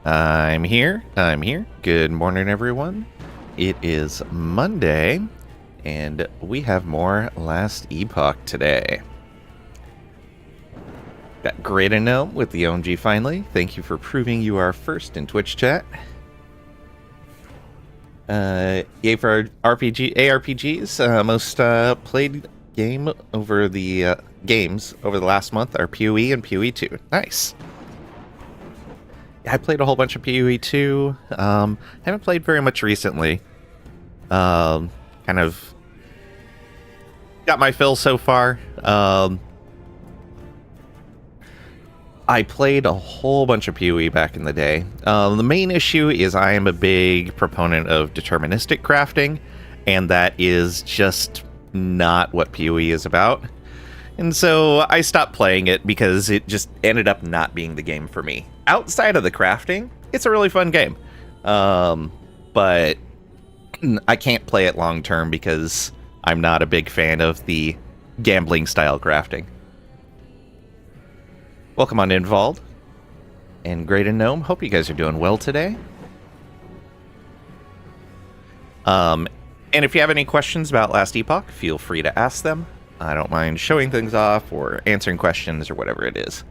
I'm here. I'm here. Good morning, everyone. It is Monday, and we have more Last Epoch today. Got Great Gnome with the OMG finally. Thank you for proving you are first in Twitch chat. Yay for ARPGs. Most played game over the games over the last month are PoE and PoE 2. Nice. I played a whole bunch of PoE 2. Haven't played very much recently. Kind of got my fill so far. I played a whole bunch of PoE back in the day. The main issue is I am a big proponent of deterministic crafting, and that is just not what PoE is about. And so I stopped playing it because it just ended up not being the game for me. Outside of the crafting, it's a really fun game. But I can't play it long term because I'm not a big fan of the gambling style crafting. Welcome on in, Vald. And Great Gnome, hope you guys are doing well today. And if you have any questions about Last Epoch, feel free to ask them. I don't mind showing things off or answering questions or whatever it is.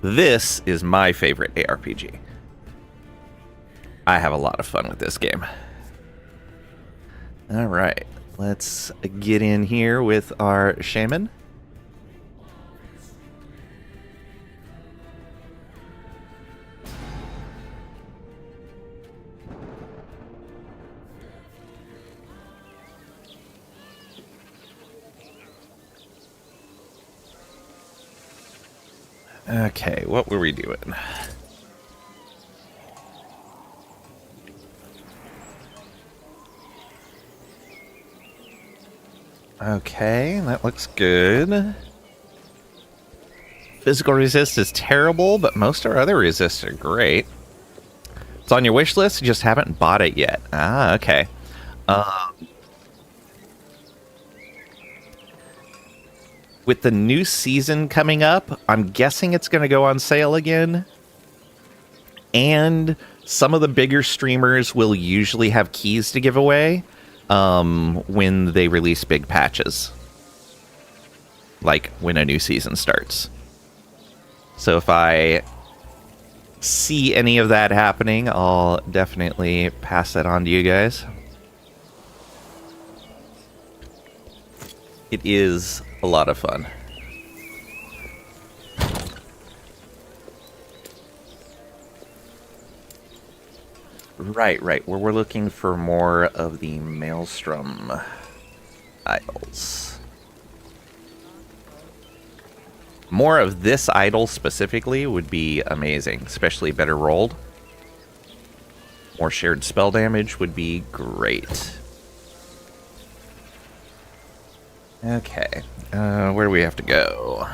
This is my favorite ARPG. I have a lot of fun with this game. Alright, let's get in here with our Shaman. Okay, what were we doing? Okay, that looks good. Physical resist is terrible, but most of our other resists are great. It's on your wish list, you just haven't bought it yet. Ah, okay. With the new season coming up, I'm guessing it's going to go on sale again. And some of the bigger streamers will usually have keys to give away when they release big patches. Like when a new season starts. So if I see any of that happening, I'll definitely pass that on to you guys. It is a lot of fun. Right. Where we're looking for more of the Maelstrom idols. More of this idol specifically would be amazing, especially better rolled. More shared spell damage would be great. Okay, where do we have to go?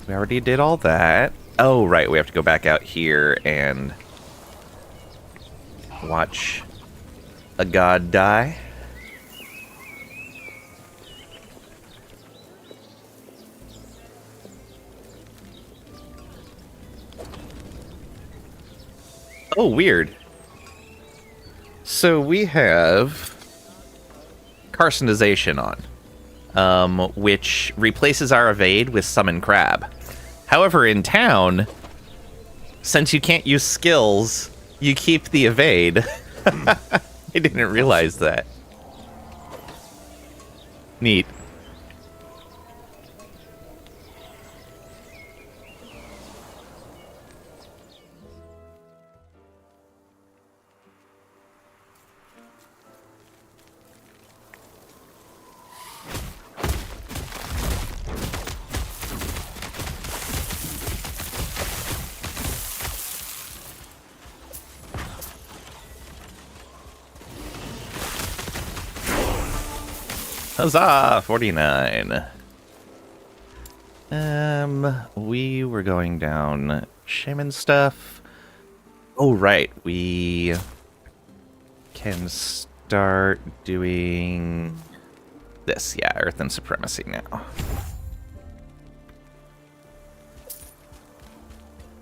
We already did all that. Oh, right, we have to go back out here and watch a god die. Oh, weird. So we have Carcinization on, which replaces our evade with summon crab. However, in town, since you can't use skills, you keep the evade. I didn't realize that. Neat. Huzzah! 49. We were going down Shaman stuff. Oh, right. We can start doing this. Yeah, Earth and Supremacy now.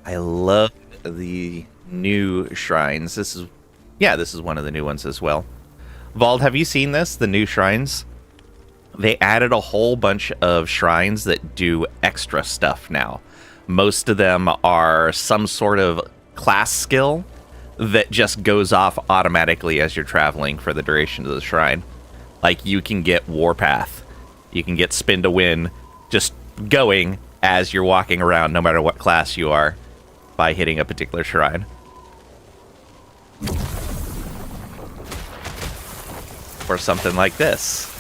I love the new shrines. This is one of the new ones as well. Vald, have you seen this? The new shrines? They added a whole bunch of shrines that do extra stuff now. Most of them are some sort of class skill that just goes off automatically as you're traveling for the duration of the shrine. Like, you can get Warpath. You can get Spin to Win just going as you're walking around, no matter what class you are, by hitting a particular shrine. Or something like this.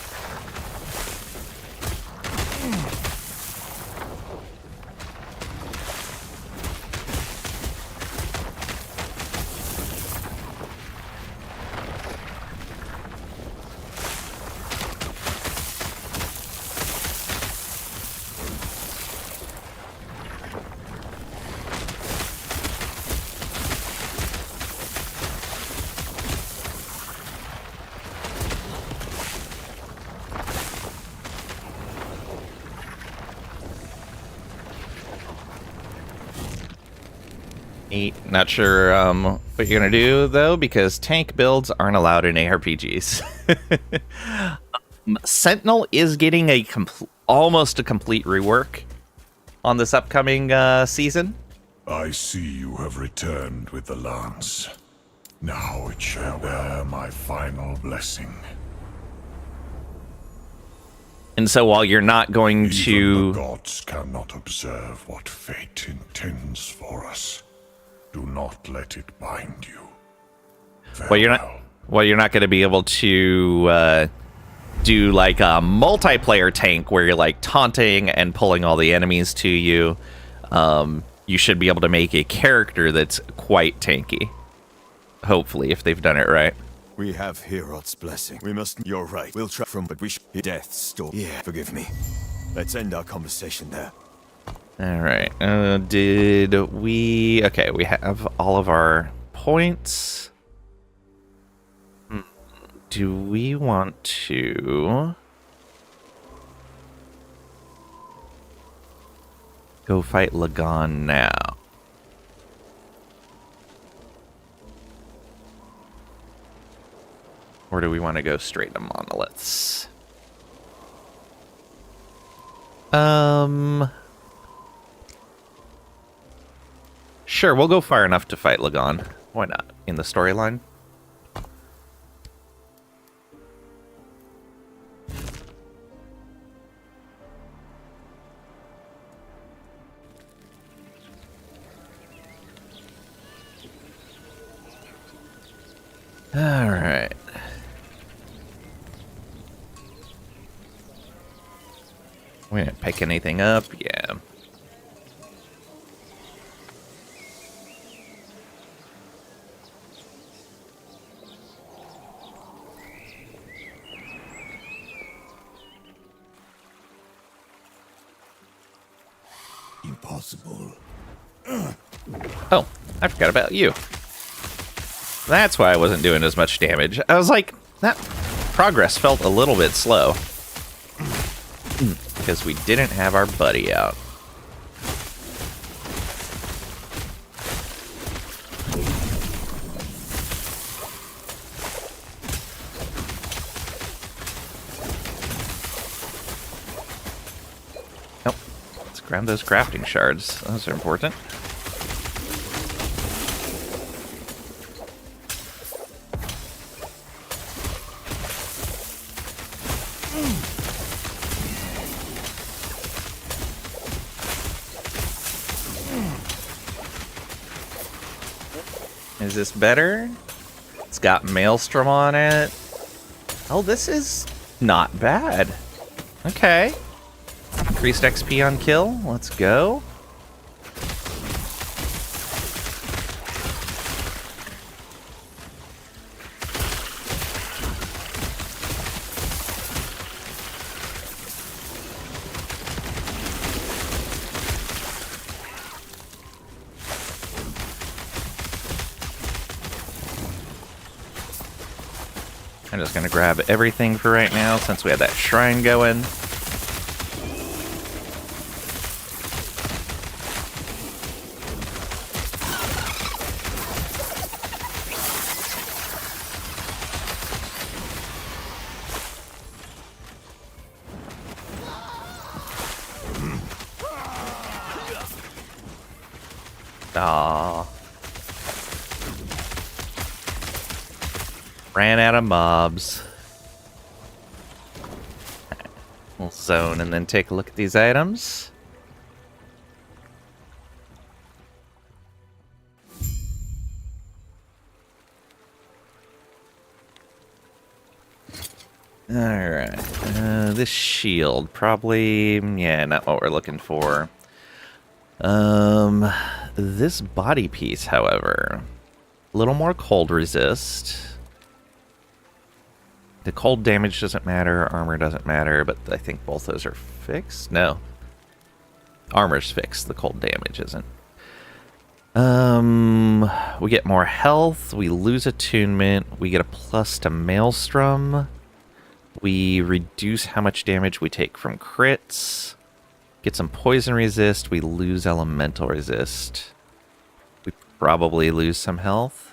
Not sure what you're gonna do though, because tank builds aren't allowed in ARPGs. Sentinel is getting a almost a complete rework on this upcoming season. I see you have returned with the lance. Now it shall bear my final blessing. And so while you're not going Even to... the gods cannot observe what fate intends for us. Do not let it bind you. Farewell. Well, you're not going to be able to do like a multiplayer tank where you're like taunting and pulling all the enemies to you. You should be able to make a character that's quite tanky. Hopefully, if they've done it right. We have Herod's blessing. We must... You're right. We'll try from, but we should... Death's store. Yeah, forgive me. Let's end our conversation there. All right. Did we... Okay, we have all of our points. Do we want to... go fight Lagan now? Or do we want to go straight to monoliths? Sure, we'll go far enough to fight Lagan. Why not? In the storyline. All right. We didn't pick anything up. Yeah. Impossible. Oh, I forgot about you. That's why I wasn't doing as much damage. I was like, that progress felt a little bit slow. Because we didn't have our buddy out. Nope. Let's grab those crafting shards. Those are important. Is this better? It's got Maelstrom on it. Oh, this is not bad. Okay. Increased XP on kill. Let's go. I'm just gonna grab everything for right now since we have that shrine going. Aw. Ran out of mobs. We'll zone and then take a look at these items. Alright. This shield, probably, yeah, not what we're looking for. This body piece, however, a little more cold resist. The cold damage doesn't matter, armor doesn't matter, but I think both those are fixed. No. Armor's fixed, the cold damage isn't. We get more health, we lose attunement, we get a plus to Maelstrom. We reduce how much damage we take from crits. Get some poison resist, we lose elemental resist. We probably lose some health.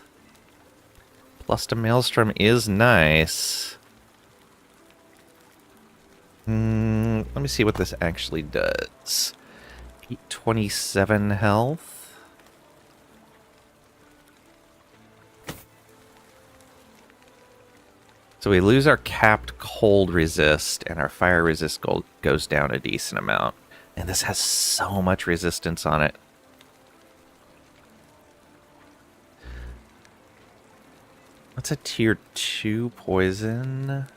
Plus to Maelstrom is nice. Let me see what this actually does. 827 health. So we lose our capped cold resist, and our fire resist goes down a decent amount. And this has so much resistance on it. What's a tier 2 poison?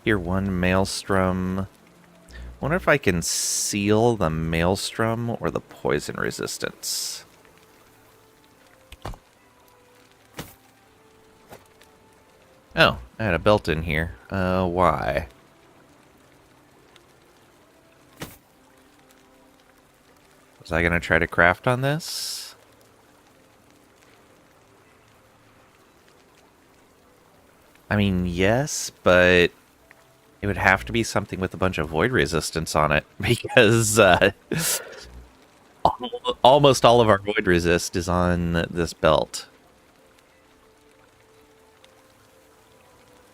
Tier 1 Maelstrom. Wonder if I can seal the Maelstrom or the poison resistance. Oh, I had a belt in here. Why? Was I gonna try to craft on this? I mean, yes, but it would have to be something with a bunch of void resistance on it, because almost all of our void resist is on this belt.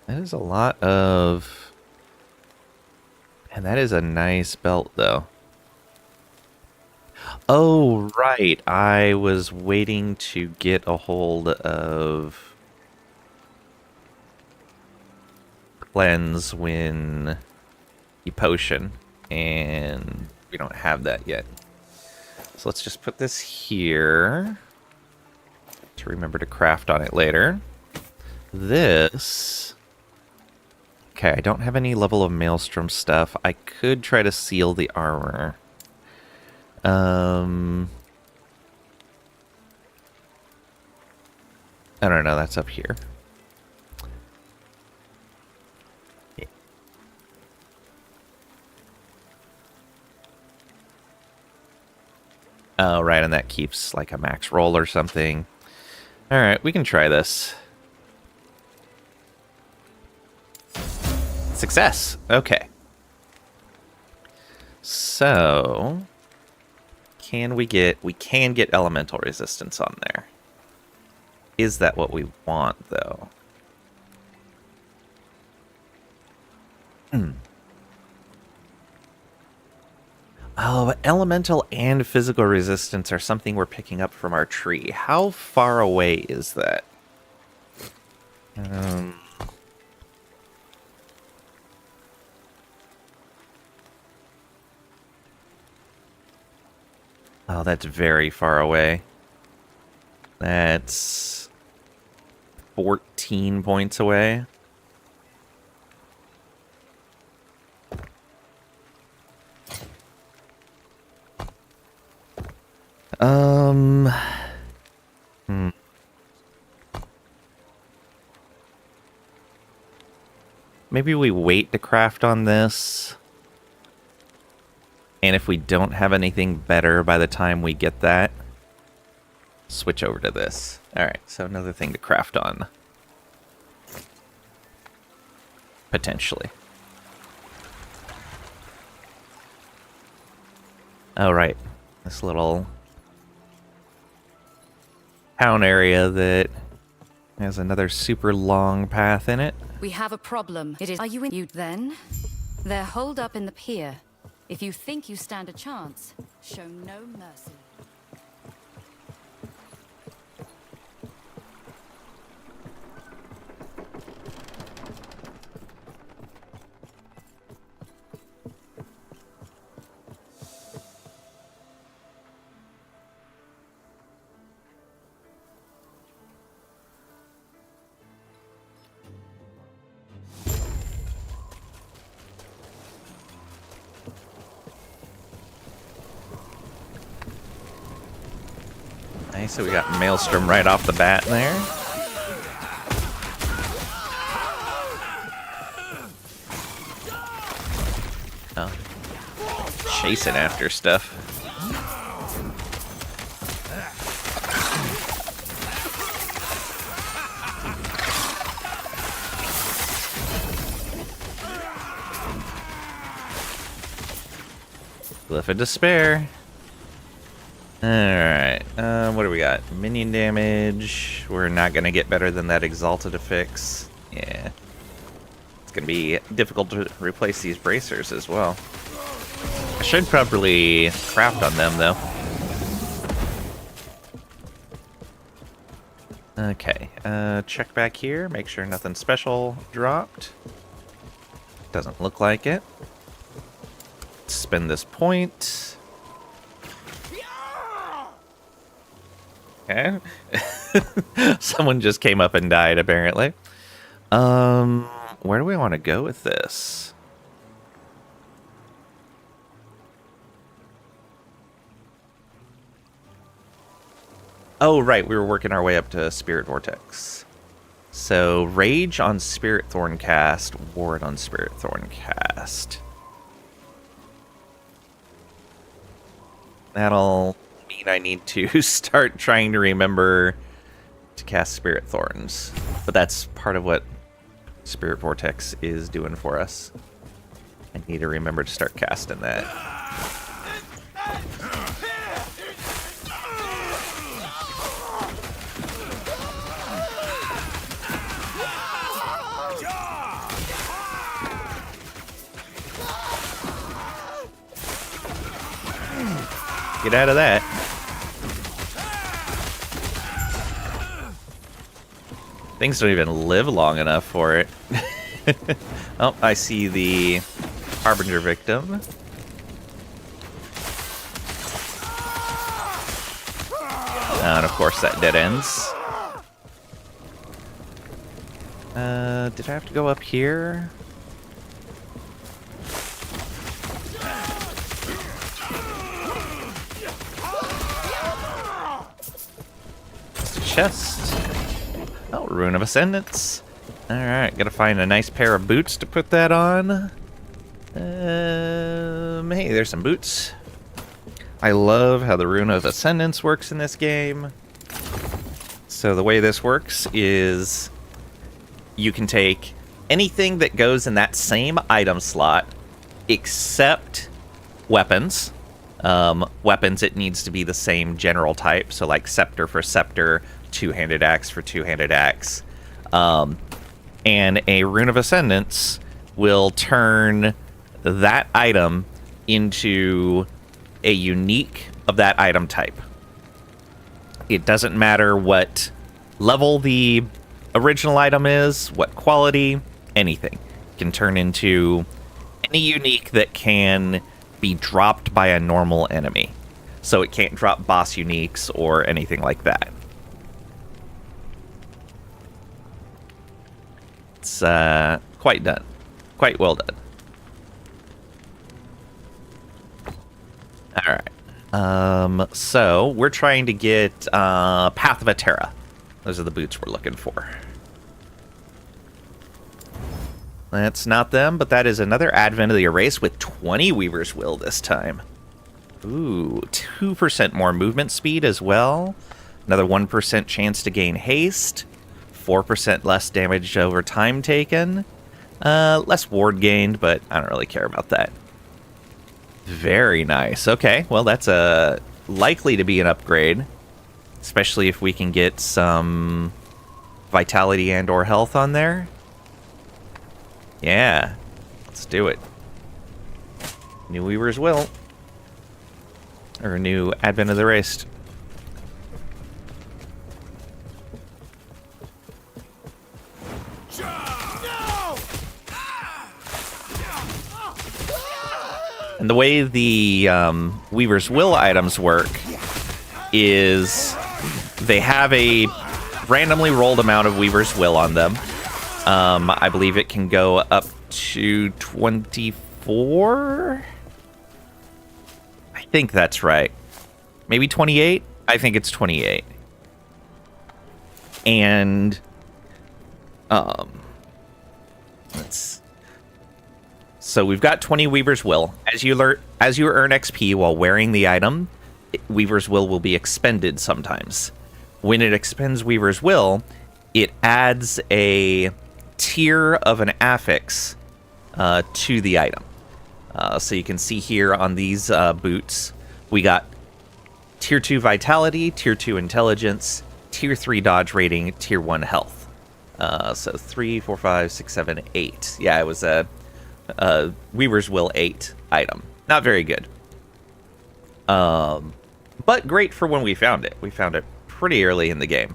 That is a lot of... And that is a nice belt, though. Oh, right. I was waiting to get a hold of Cleanse when potion, and we don't have that yet. So let's just put this here to remember to craft on it later. This... Okay, I don't have any level of Maelstrom stuff. I could try to seal the armor. I don't know, that's up here. Yeah. Oh, right, and that keeps like a max roll or something. Alright, we can try this. Success! Okay. So... we can get elemental resistance on there. Is that what we want, though? Oh, but elemental and physical resistance are something we're picking up from our tree. How far away is that? Oh, that's very far away. That's 14 points away. Maybe we wait to craft on this. And if we don't have anything better by the time we get that, switch over to this. Alright, so another thing to craft on. Potentially. Oh, right. This little town area that has another super long path in it. We have a problem. It is... Are you in you then? They're holed up in the pier. If you think you stand a chance, show no mercy. Nice, so we got Maelstrom right off the bat there. Oh. Chasing after stuff. Glyph of Despair. Alright, what do we got? Minion damage. We're not going to get better than that Exalted Affix. Yeah. It's going to be difficult to replace these bracers as well. I should probably craft on them, though. Okay, check back here. Make sure nothing special dropped. Doesn't look like it. Spend this point. Okay. Someone just came up and died, apparently. Where do we want to go with this? Oh, right. We were working our way up to Spirit Vortex. So, Rage on Spirit Thorn cast, Ward on Spirit Thorn cast. That'll mean I need to start trying to remember to cast Spirit Thorns. But that's part of what Spirit Vortex is doing for us. I need to remember to start casting that. Get out of that. Things don't even live long enough for it. Oh, I see the Harbinger victim. And of course that dead ends. Did I have to go up here? Chest. Oh, Rune of Ascendance. Alright, gotta find a nice pair of boots to put that on. Hey, there's some boots. I love how the Rune of Ascendance works in this game. So the way this works is you can take anything that goes in that same item slot except weapons. Weapons, it needs to be the same general type, so like scepter for scepter, two-handed axe for two-handed axe. And a Rune of Ascendance will turn that item into a unique of that item type. It doesn't matter what level the original item is, what quality, anything. It can turn into any unique that can be dropped by a normal enemy. So it can't drop boss uniques or anything like that. It's quite done. Quite well done. Alright. So we're trying to get Path of Atera. Those are the boots we're looking for. That's not them, but that is another Advent of the Erase with 20 Weaver's Will this time. Ooh, 2% more movement speed as well. Another 1% chance to gain haste. 4% less damage over time taken. Less ward gained, but I don't really care about that. Very nice. Okay, well that's likely to be an upgrade. Especially if we can get some vitality and or health on there. Yeah, let's do it. New Weaver's Will. Or new Advent of the Wraith. And the way the Weaver's Will items work is they have a randomly rolled amount of Weaver's Will on them. I believe it can go up to 24? I think that's right. Maybe 28? I think it's 28. And so we've got 20 Weaver's Will. As you earn XP while wearing the item, Weaver's Will be expended sometimes. When it expends Weaver's Will, it adds a tier of an affix to the item. So you can see here on these boots, we got Tier 2 Vitality, Tier 2 Intelligence, Tier 3 Dodge Rating, Tier 1 Health. So 3, 4, 5, 6, 7, 8. Yeah, it was a Weaver's Will 8 item. Not very good. But great for when we found it. We found it pretty early in the game.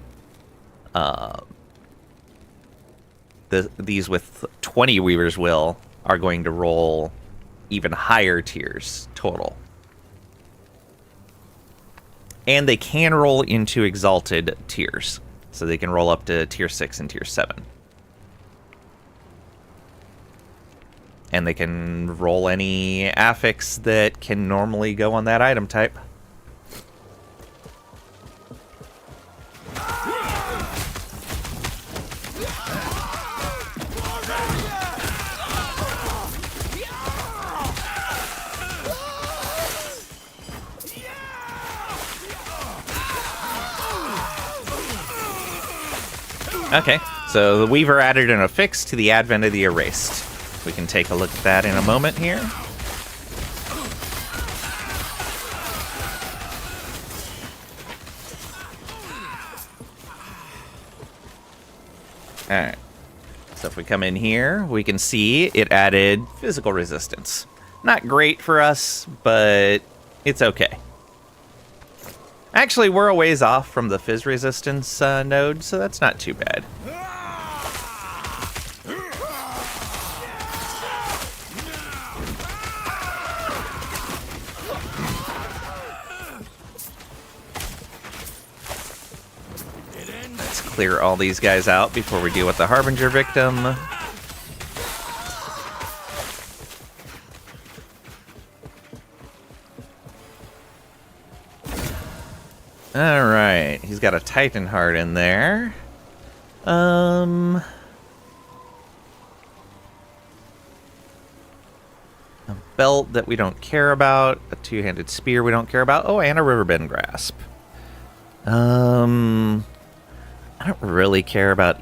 These with 20 Weaver's Will are going to roll even higher tiers total. And they can roll into exalted tiers. So they can roll up to tier 6 and tier 7. And they can roll any affix that can normally go on that item type. Okay, so the Weaver added an affix to the Advent of the Erased. We can take a look at that in a moment here. Alright, so if we come in here, we can see it added physical resistance. Not great for us, but it's okay. Actually, we're a ways off from the phys resistance node, so that's not too bad. Let's clear all these guys out before we deal with the Harbinger victim. Alright, he's got a Titan Heart in there. A belt that we don't care about. A two-handed spear we don't care about. Oh, and a Riverbend Grasp. I don't really care about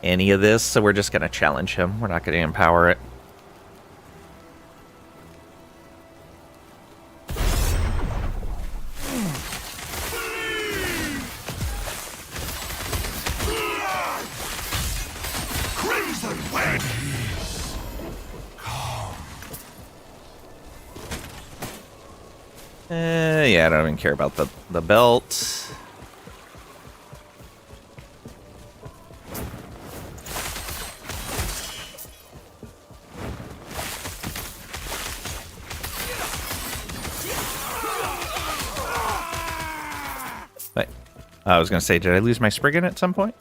any of this, so we're just going to challenge him. We're not going to empower it. Yeah, I don't even care about the belt. Wait, I was going to say, did I lose my Spriggan at some point?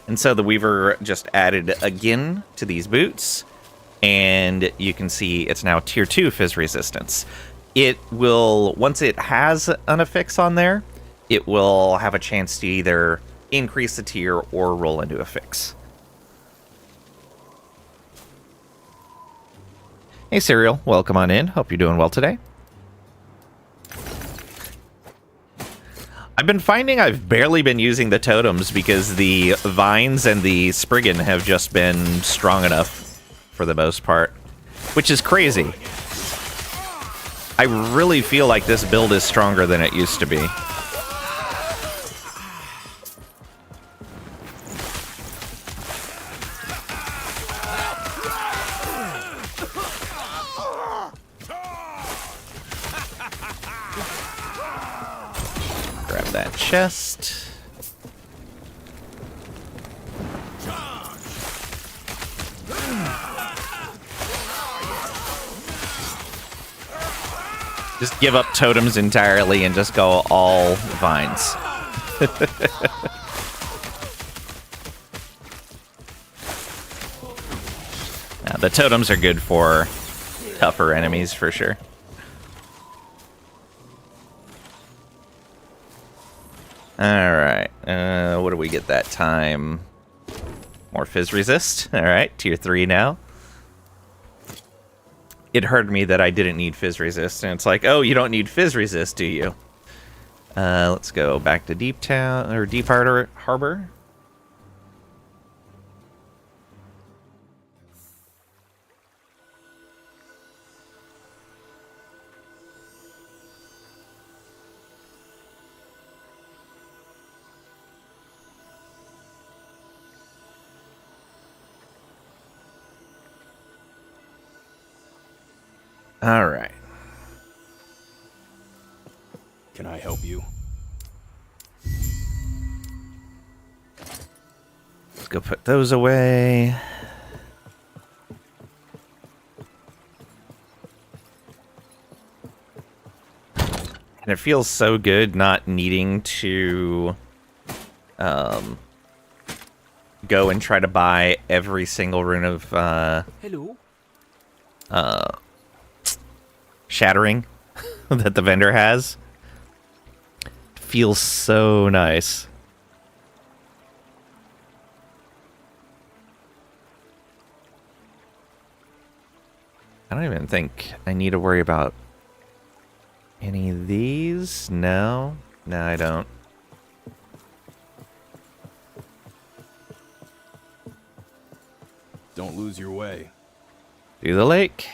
And so the Weaver just added again to these boots, and you can see it's now tier 2 phys resistance. It will, once it has an affix on there, it will have a chance to either increase the tier or roll into a fix. Hey, Serial, welcome on in. Hope you're doing well today. I've been finding I've barely been using the totems because the vines and the Spriggan have just been strong enough for the most part, which is crazy. I really feel like this build is stronger than it used to be. chest. Just give up totems entirely and just go all vines. Yeah, the totems are good for tougher enemies for sure. Alright, what do we get that time? More fizz resist. Alright, tier 3 now. It hurt me that I didn't need fizz resist, and it's like, oh, you don't need fizz resist, do you? Let's go back to Deep Town, or Deep Harbor. All right. Can I help you? Let's go put those away. And it feels so good not needing to go and try to buy every single rune of Hello. shattering that the vendor has. Feels so nice. I don't even think I need to worry about any of these. No, I don't. Don't lose your way. Do the lake.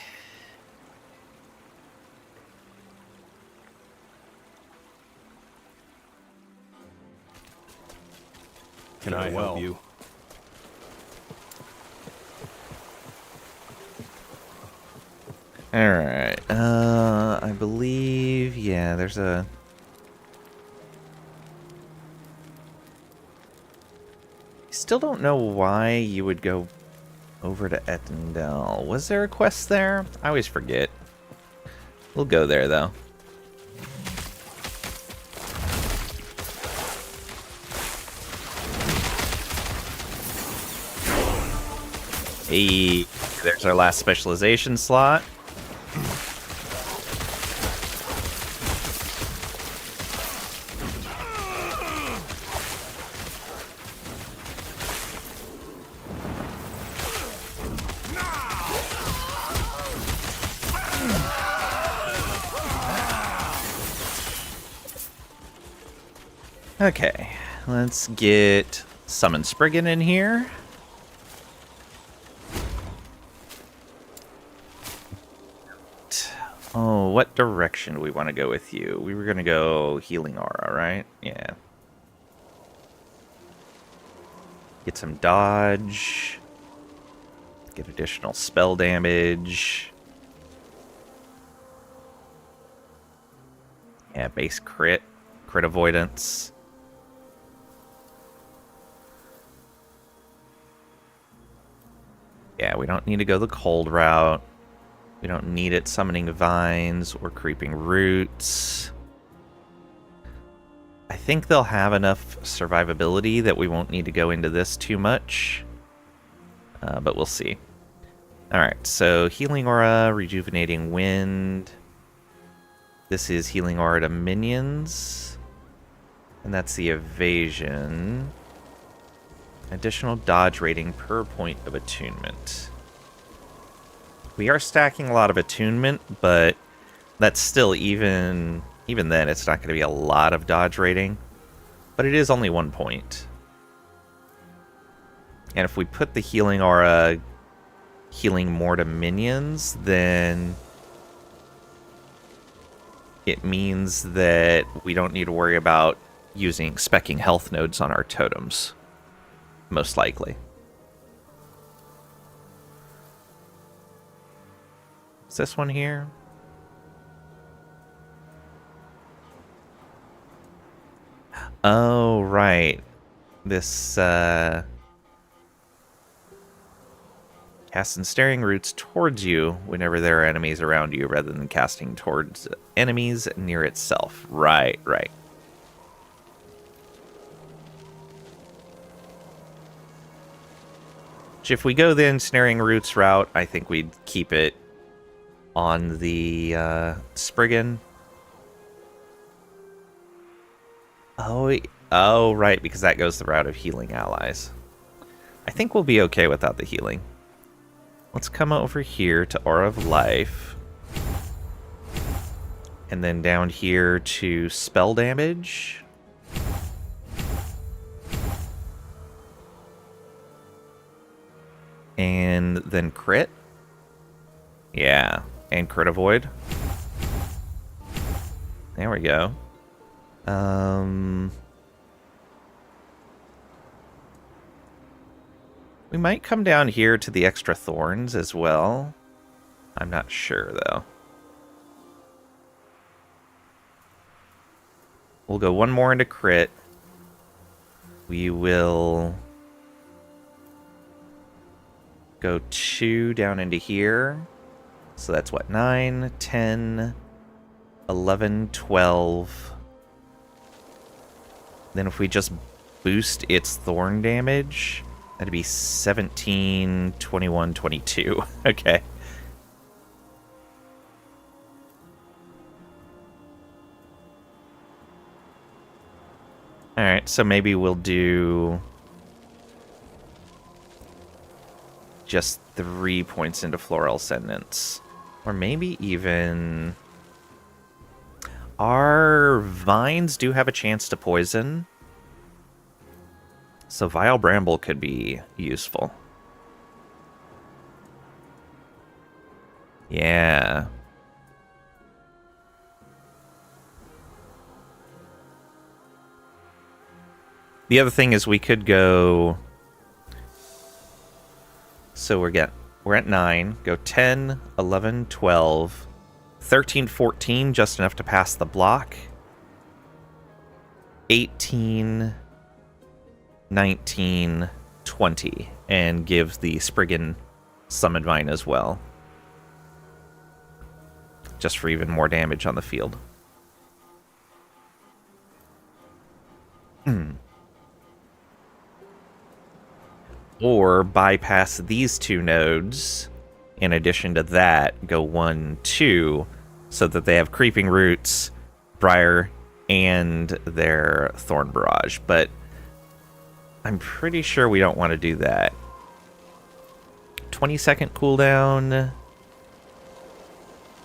Can I help you? Alright, I believe, yeah, there's a... Still don't know why you would go over to Etendel. Was there a quest there? I always forget. We'll go there, though. Hey, there's our last specialization slot. Okay, let's get Summon Spriggan in here. Oh, what direction do we want to go with you? We were going to go Healing Aura, right? Yeah. Get some dodge. Get additional spell damage. Yeah, base crit. Crit avoidance. Yeah, we don't need to go the cold route. We don't need it summoning vines or creeping roots. I think they'll have enough survivability that we won't need to go into this too much. But we'll see. Alright, so Healing Aura, Rejuvenating Wind. This is Healing Aura to minions. And that's the evasion. Additional dodge rating per point of attunement. We are stacking a lot of attunement, but that's still even then it's not going to be a lot of dodge rating. But it is only 1 point. And if we put the Healing Aura healing more to minions, then it means that we don't need to worry about specking health nodes on our totems. Most likely. Is this one here? Oh, right. This, cast ensnaring roots towards you whenever there are enemies around you, rather than casting towards enemies near itself. Right, right. If we go the ensnaring roots route, I think we'd keep it on the Spriggan. Oh, right, because that goes the route of healing allies. I think we'll be okay without the healing. Let's come over here to Aura of Life. And then down here to spell damage. And then crit. Yeah, and crit avoid. There we go. We might come down here to the extra thorns as well. I'm not sure, though. We'll go one more into crit. We will go 2 down into here. So that's what, 9, 10, 11, 12. Then if we just boost its thorn damage, that'd be 17, 21, 22. Okay. Alright, so maybe we'll do just 3 points into Floral Ascendance. Or maybe even... Our vines do have a chance to poison. So Vile Bramble could be useful. Yeah. The other thing is we could go... So we're at 9. Go 10, 11, 12, 13, 14, just enough to pass the block. 18, 19, 20, and give the Spriggan Summon Vine as well. Just for even more damage on the field. Or bypass these 2 nodes. In addition to that, go 1, 2, so that they have Creeping Roots, Briar, and their Thorn Barrage. But I'm pretty sure we don't want to do that. 20-second cooldown.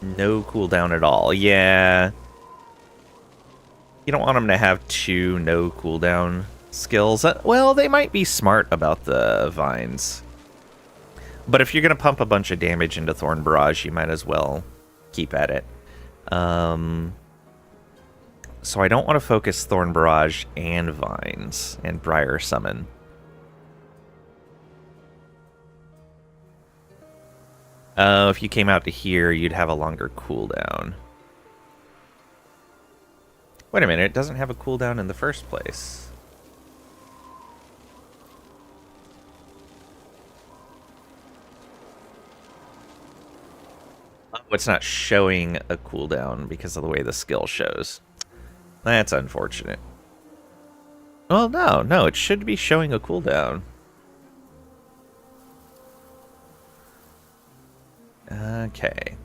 No cooldown at all. Yeah. You don't want them to have 2 no cooldown skills. Well, they might be smart about the vines. But if you're going to pump a bunch of damage into Thorn Barrage, you might as well keep at it. So I don't want to focus Thorn Barrage and Vines and Briar Summon. If you came out to here, you'd have a longer cooldown. Wait a minute, it doesn't have a cooldown in the first place. Oh, it's not showing a cooldown because of the way the skill shows. That's unfortunate. Well, no, it should be showing a cooldown. Okay.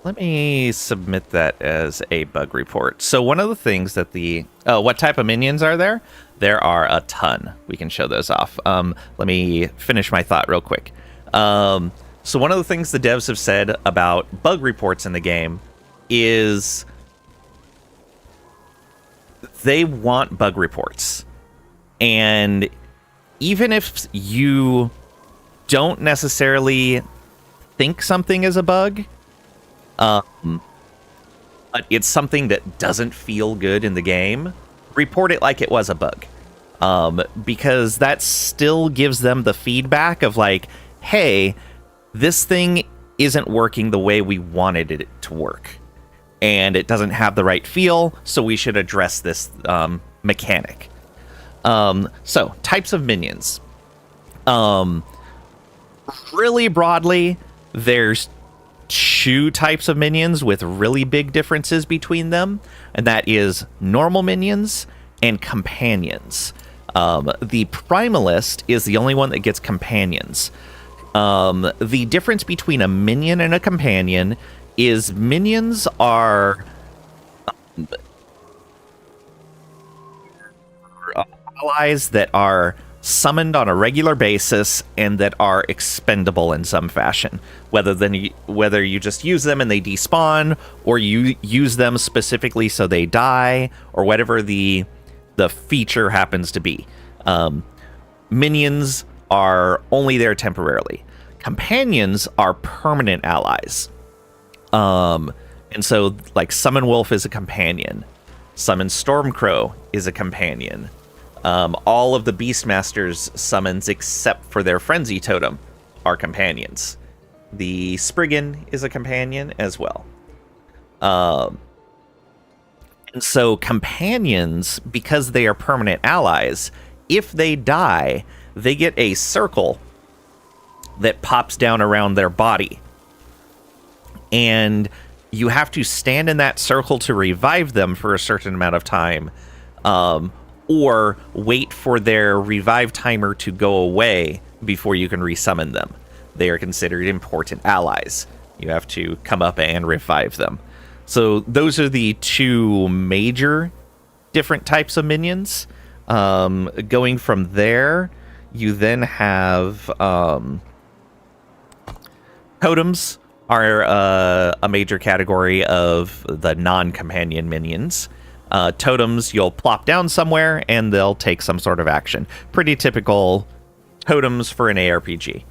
Let me submit that as a bug report. So one of the things that the... Oh, what type of minions are there? There are a ton. We can show those off. Let me finish my thought real quick. So one of the things the devs have said about bug reports in the game is they want bug reports. And even if you don't necessarily think something is a bug... but it's something that doesn't feel good in the game, report it like it was a bug. because that still gives them the feedback of like, hey, this thing isn't working the way we wanted it to work, and it doesn't have the right feel, so we should address this mechanic. So, types of minions. Really broadly, there's 2 types of minions with really big differences between them, and that is normal minions and companions. The Primalist is the only one that gets companions. The difference between a minion and a companion is minions are allies that are summoned on a regular basis and that are expendable in some fashion, whether you just use them and they despawn, or you use them specifically so they die, or whatever the feature happens to be. Minions are only there temporarily. Companions are permanent allies. And so, like, Summon Wolf is a companion. Summon Stormcrow is a companion. All of the Beastmaster's summons, except for their Frenzy Totem, are companions. The Spriggan is a companion as well. And so companions, because they are permanent allies, if they die, they get a circle that pops down around their body. And you have to stand in that circle to revive them for a certain amount of time, or wait for their revive timer to go away before you can resummon them. They are considered important allies. You have to come up and revive them. So those are the 2 major different types of minions. Going from there, you then have totems are a major category of the non-companion minions. Totems, you'll plop down somewhere and they'll take some sort of action. Pretty typical totems for an ARPG.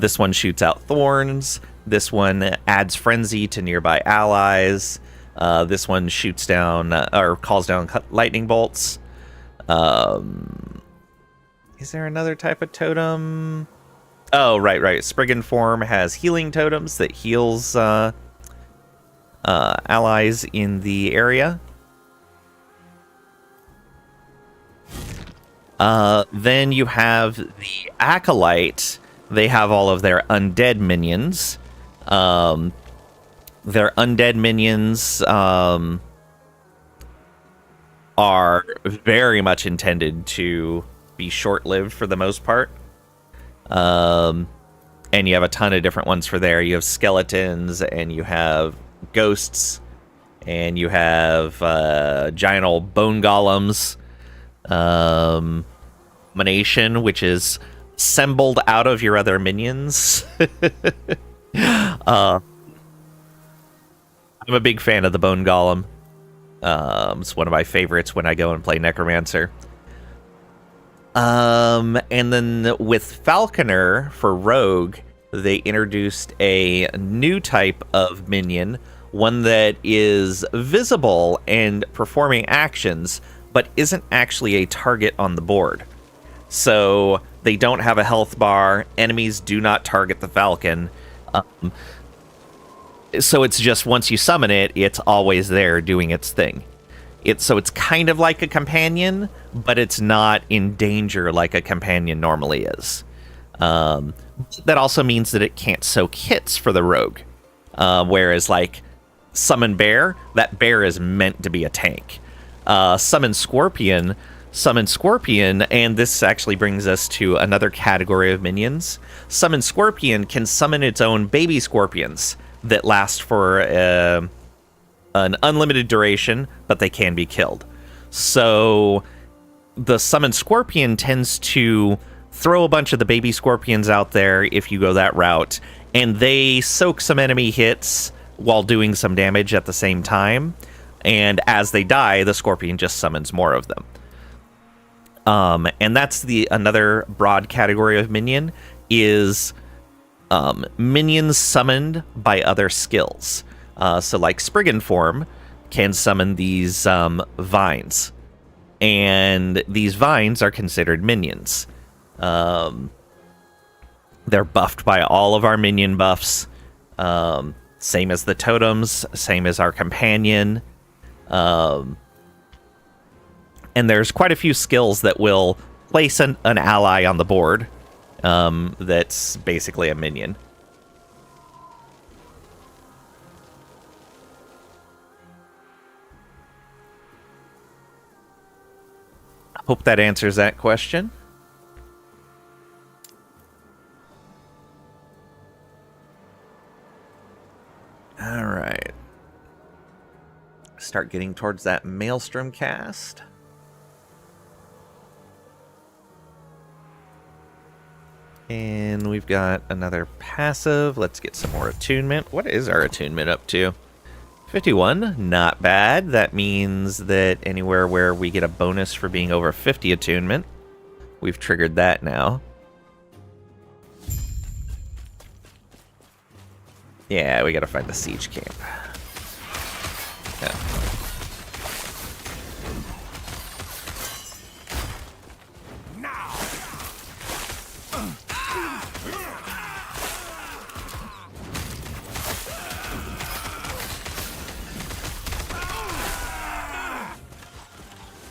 This one shoots out thorns. This one adds frenzy to nearby allies. This one shoots down or calls down lightning bolts. Is there another type of totem? Oh, right. Spriggan form has healing totems that heals allies in the area. Then you have the Acolyte. They have all of their undead minions. Their undead minions are very much intended to be short-lived for the most part. And you have a ton of different ones for there. You have skeletons, and you have ghosts, and you have giant old bone golems. Manation, which is assembled out of your other minions. I'm a big fan of the bone golem. It's one of my favorites when I go and play Necromancer. And then with Falconer for Rogue, they introduced a new type of minion, one that is visible and performing actions, but isn't actually a target on the board. So they don't have a health bar. Enemies do not target the Falcon. So it's just once you summon it, it's always there doing its thing. So it's kind of like a companion, but it's not in danger like a companion normally is. That also means that it can't soak hits for the rogue. Whereas like Summon Bear, that bear is meant to be a tank. Summon Scorpion, and this actually brings us to another category of minions. Summon Scorpion can summon its own baby scorpions that last for an unlimited duration, but they can be killed. So the Summon Scorpion tends to throw a bunch of the baby scorpions out there if you go that route, and they soak some enemy hits while doing some damage at the same time. And as they die, the scorpion just summons more of them. And that's another broad category of minion is minions summoned by other skills. So like Spriggan form can summon these vines. And these vines are considered minions. They're buffed by all of our minion buffs. Same as the totems, same as our companion. And there's quite a few skills that will place an ally on the board that's basically a minion. Hope that answers that question. All right. Start getting towards that Maelstrom cast. And we've got another passive. Let's get some more attunement. What is our attunement up to? 51, not bad. That means that anywhere where we get a bonus for being over 50 attunement, we've triggered that now. Yeah, we gotta find the siege camp. Yeah.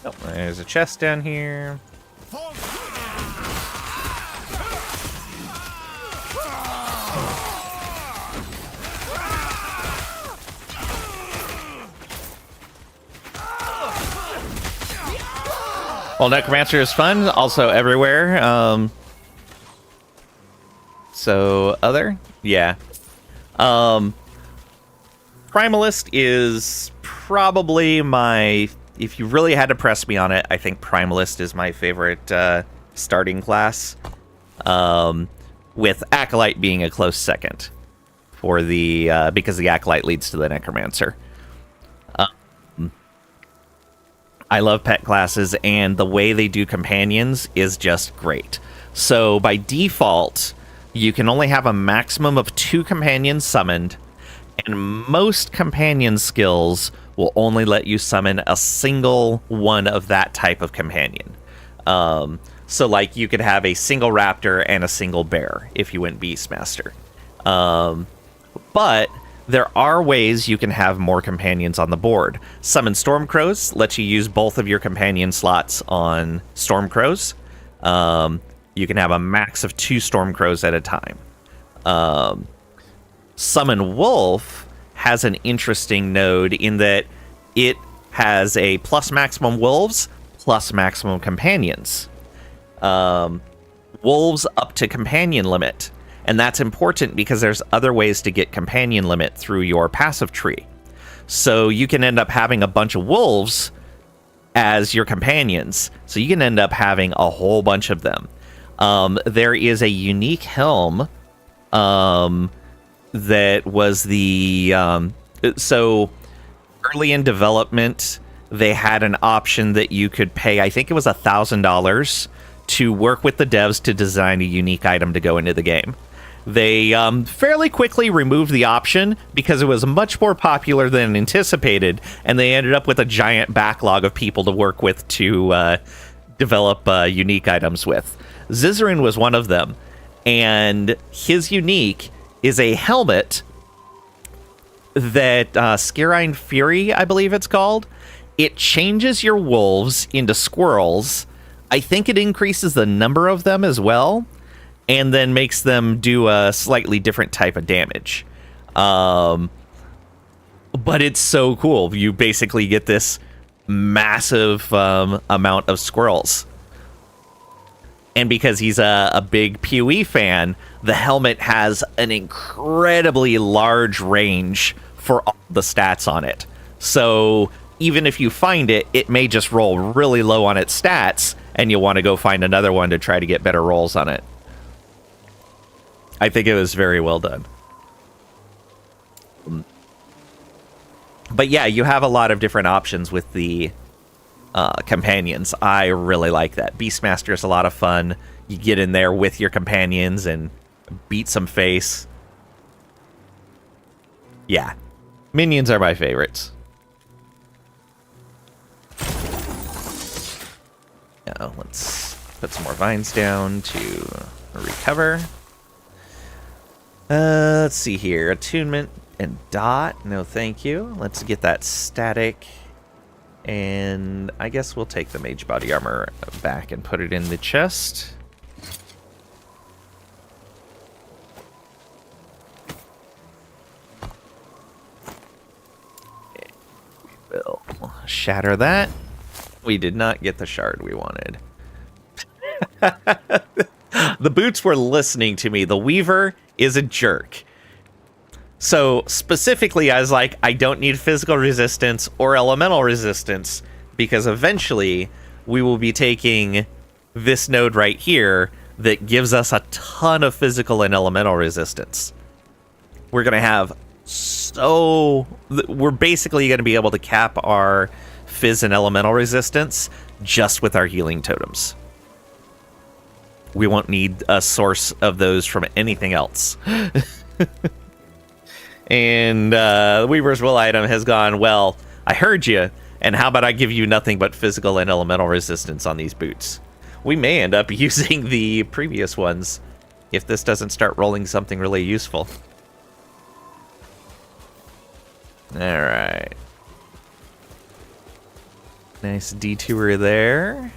Oh, there's a chest down here. Well, Necromancer is fun, also everywhere. So, other? Yeah. Primalist is probably my... If you really had to press me on it, I think Primalist is my favorite starting class. With Acolyte being a close second. For the... because the Acolyte leads to the Necromancer. I love pet classes, and the way they do companions is just great. So, by default, you can only have a maximum of 2 companions summoned, and most companion skills will only let you summon a single one of that type of companion. So, like, you could have a single raptor and a single bear if you went Beastmaster. But there are ways you can have more companions on the board. Summon Stormcrows lets you use both of your companion slots on Stormcrows. You can have a max of 2 Stormcrows at a time. Summon Wolf has an interesting node in that it has a plus maximum wolves, plus maximum companions. Wolves up to companion limit. And that's important because there's other ways to get companion limit through your passive tree. So you can end up having a bunch of wolves as your companions. So you can end up having a whole bunch of them. There is a unique helm that was the... so early in development, they had an option that you could pay, I think it was $1,000, to work with the devs to design a unique item to go into the game. They fairly quickly removed the option because it was much more popular than anticipated, and they ended up with a giant backlog of people to work with to develop unique items with. Zizarin was one of them, and his unique is a helmet that Scarine Fury, I believe it's called. It changes your wolves into squirrels. I think it increases the number of them as well, and then makes them do a slightly different type of damage. But it's so cool. You basically get this massive amount of squirrels. And because he's a big PoE fan, the helmet has an incredibly large range for all the stats on it. So even if you find it, it may just roll really low on its stats, and you'll want to go find another one to try to get better rolls on it. I think it was very well done. But yeah, you have a lot of different options with the companions. I really like that. Beastmaster is a lot of fun. You get in there with your companions and beat some face. Yeah. Minions are my favorites. Let's put some more vines down to recover. Let's see here. Attunement and dot. No, thank you. Let's get that static. And I guess we'll take the mage body armor back and put it in the chest. We will shatter that. We did not get the shard we wanted. The boots were listening to me. The Weaver is a jerk. So specifically, I was like, I don't need physical resistance or elemental resistance, because eventually we will be taking this node right here that gives us a ton of physical and elemental resistance. We're going to have we're basically going to be able to cap our phys and elemental resistance just with our healing totems. We won't need a source of those from anything else. And the Weaver's Will item has gone, well, I heard you, and how about I give you nothing but physical and elemental resistance on these boots? We may end up using the previous ones if this doesn't start rolling something really useful. Alright. Nice detour there.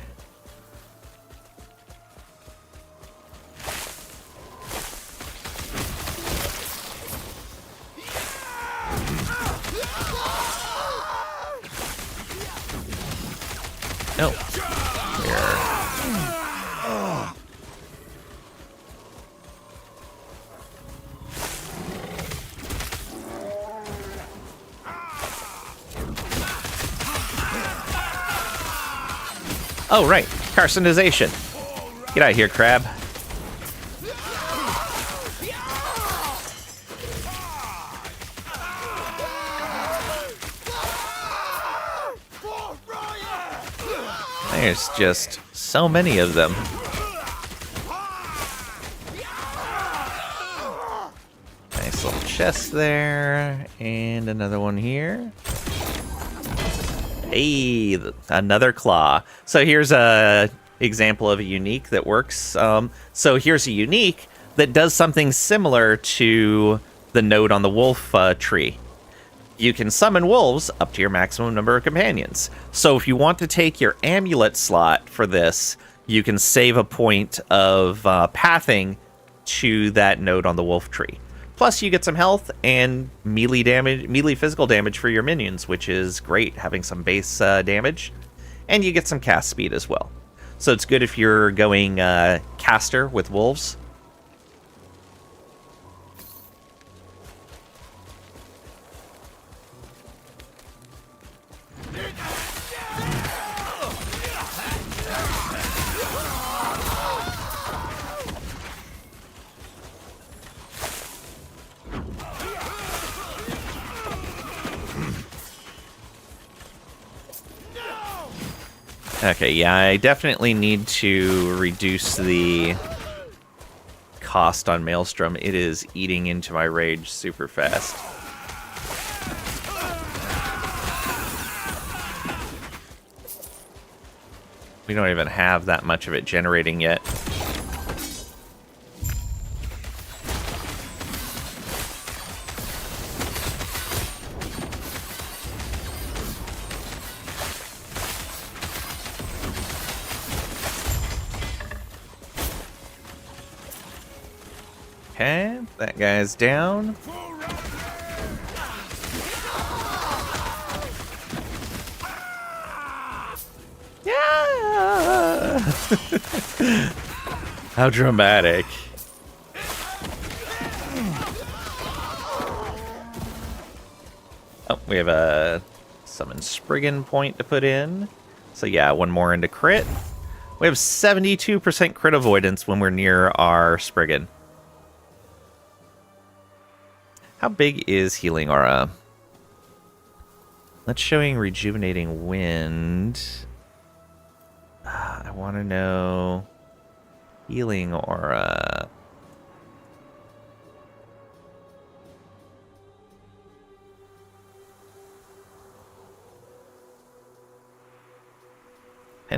No. Here. Oh, right. Carcinization. Get out of here, crab. There's just so many of them. Nice little chest there. And another one here. Hey, another claw. So here's a example of a unique that works. So here's a unique that does something similar to the node on the wolf tree. You can summon wolves up to your maximum number of companions. So if you want to take your amulet slot for this, you can save a point of pathing to that node on the wolf tree. Plus, you get some health and melee damage, melee physical damage for your minions, which is great, having some base damage. And you get some cast speed as well. So it's good if you're going caster with wolves. Okay, yeah, I definitely need to reduce the cost on Maelstrom. It is eating into my rage super fast. We don't even have that much of it generating yet. Okay, that guy's down. Yeah! How dramatic. Oh, we have a summon Spriggan point to put in. So yeah, one more into crit. We have 72% crit avoidance when we're near our Spriggan. How big is Healing Aura? That's showing Rejuvenating Wind. I want to know Healing Aura.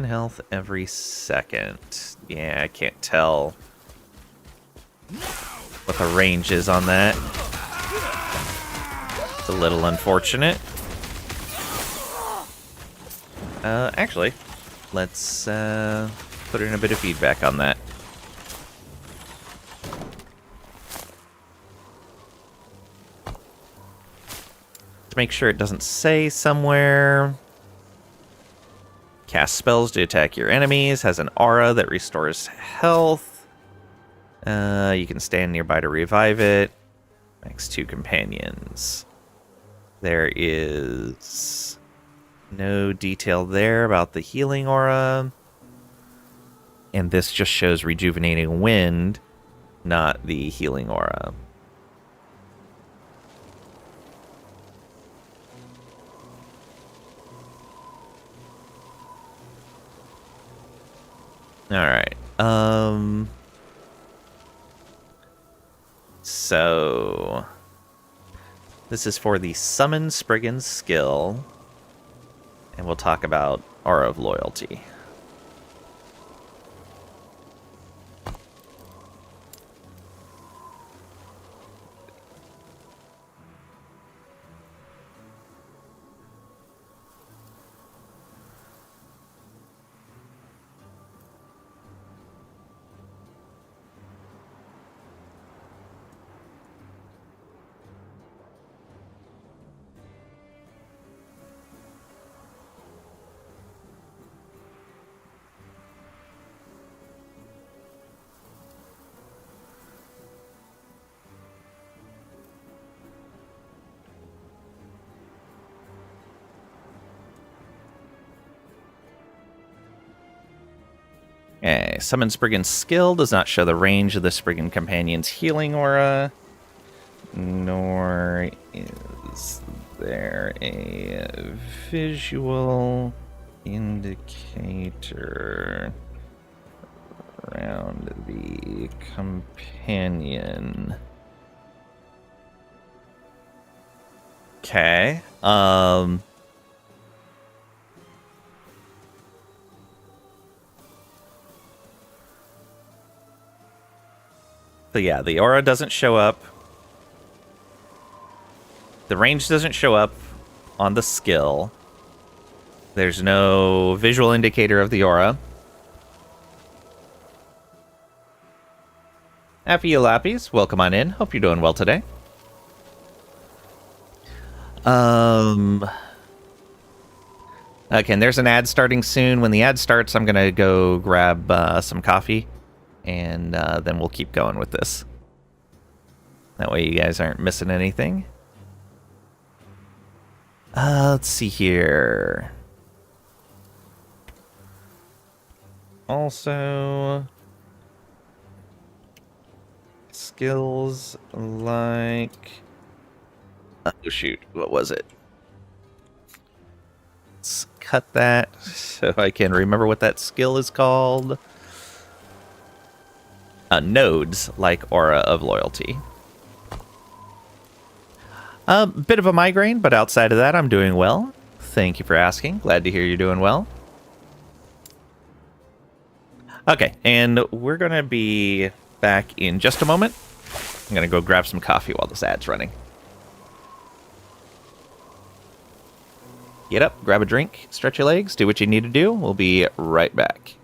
health every second. Yeah, I can't tell what the range is on that. It's a little unfortunate. Actually, let's put in a bit of feedback on that. To make sure it doesn't say somewhere. Cast spells to attack your enemies. Has an aura that restores health. You can stand nearby to revive it. Max 2 companions. There is no detail there about the healing aura. And this just shows rejuvenating wind, not the healing aura. Alright. So this is for the Summon Spriggan skill. And we'll talk about Aura of Loyalty. Okay, Summon Spriggan's skill does not show the range of the Spriggan companion's healing aura, nor is there a visual indicator around the companion. Okay, So yeah, the aura doesn't show up. The range doesn't show up on the skill. There's no visual indicator of the aura. Happy Lappies, welcome on in. Hope you're doing well today. Okay, and there's an ad starting soon. When the ad starts, I'm gonna go grab some coffee, and then we'll keep going with this. That way you guys aren't missing anything. Let's see here. Also, skills like... Oh shoot, what was it? Let's cut that so I can remember what that skill is called. Nodes like Aura of Loyalty. A bit of a migraine, but outside of that, I'm doing well. Thank you for asking. Glad to hear you're doing well. Okay, and we're going to be back in just a moment. I'm going to go grab some coffee while this ad's running. Get up, grab a drink, stretch your legs, do what you need to do. We'll be right back.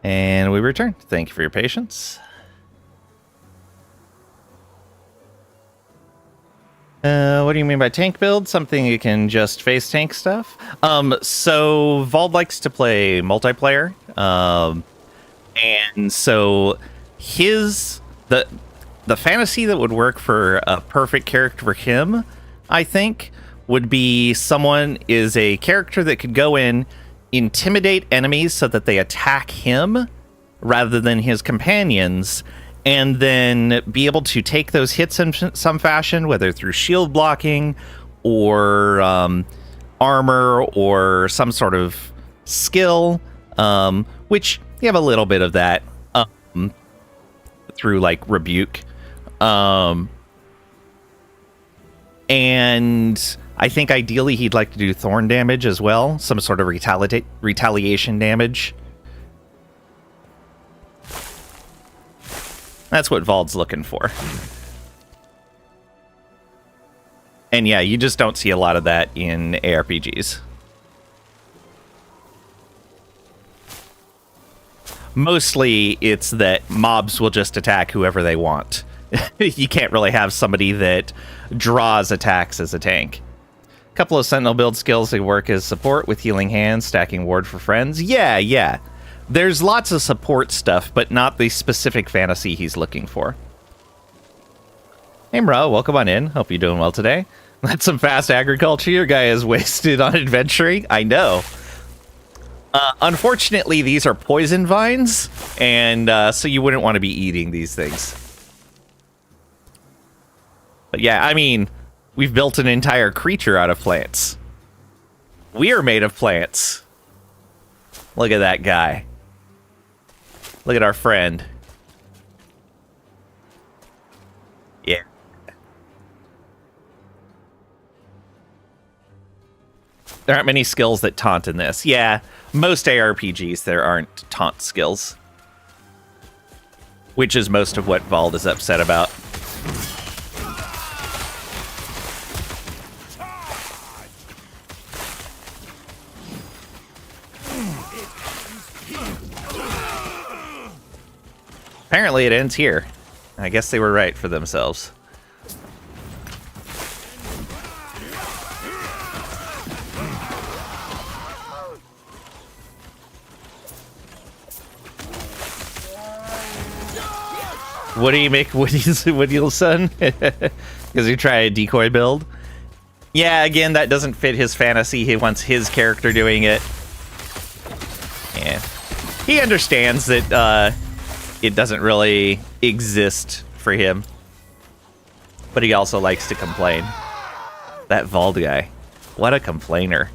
And we return. Thank you for your patience. What do you mean by tank build? Something you can just face tank stuff? So Vald likes to play multiplayer. And so the fantasy that would work for a perfect character for him, I think, would be someone is a character that could go in, intimidate enemies so that they attack him rather than his companions, and then be able to take those hits in some fashion, whether through shield blocking or armor or some sort of skill, which you have a little bit of that through like rebuke. And I think ideally he'd like to do thorn damage as well, some sort of retaliation damage. That's what Vald's looking for. And yeah, you just don't see a lot of that in ARPGs. Mostly it's that mobs will just attack whoever they want. You can't really have somebody that draws attacks as a tank. A couple of Sentinel build skills that work as support with healing hands, stacking ward for friends. Yeah. There's lots of support stuff, but not the specific fantasy he's looking for. Hey, Mra, welcome on in. Hope you're doing well today. That's some fast agriculture. Your guy is wasted on adventuring. I know. Unfortunately, these are poison vines, and so you wouldn't want to be eating these things. But yeah, I mean, we've built an entire creature out of plants. We are made of plants. Look at that guy. Look at our friend. Yeah. There aren't many skills that taunt in this. Yeah, most ARPGs there aren't taunt skills. Which is most of what Vald is upset about. Apparently it ends here. I guess they were right for themselves. What do you make Woody's son? Because you try a decoy build? Yeah, again, that doesn't fit his fantasy. He wants his character doing it. Yeah. He understands that it doesn't really exist for him. But he also likes to complain. That Vald guy. What a complainer.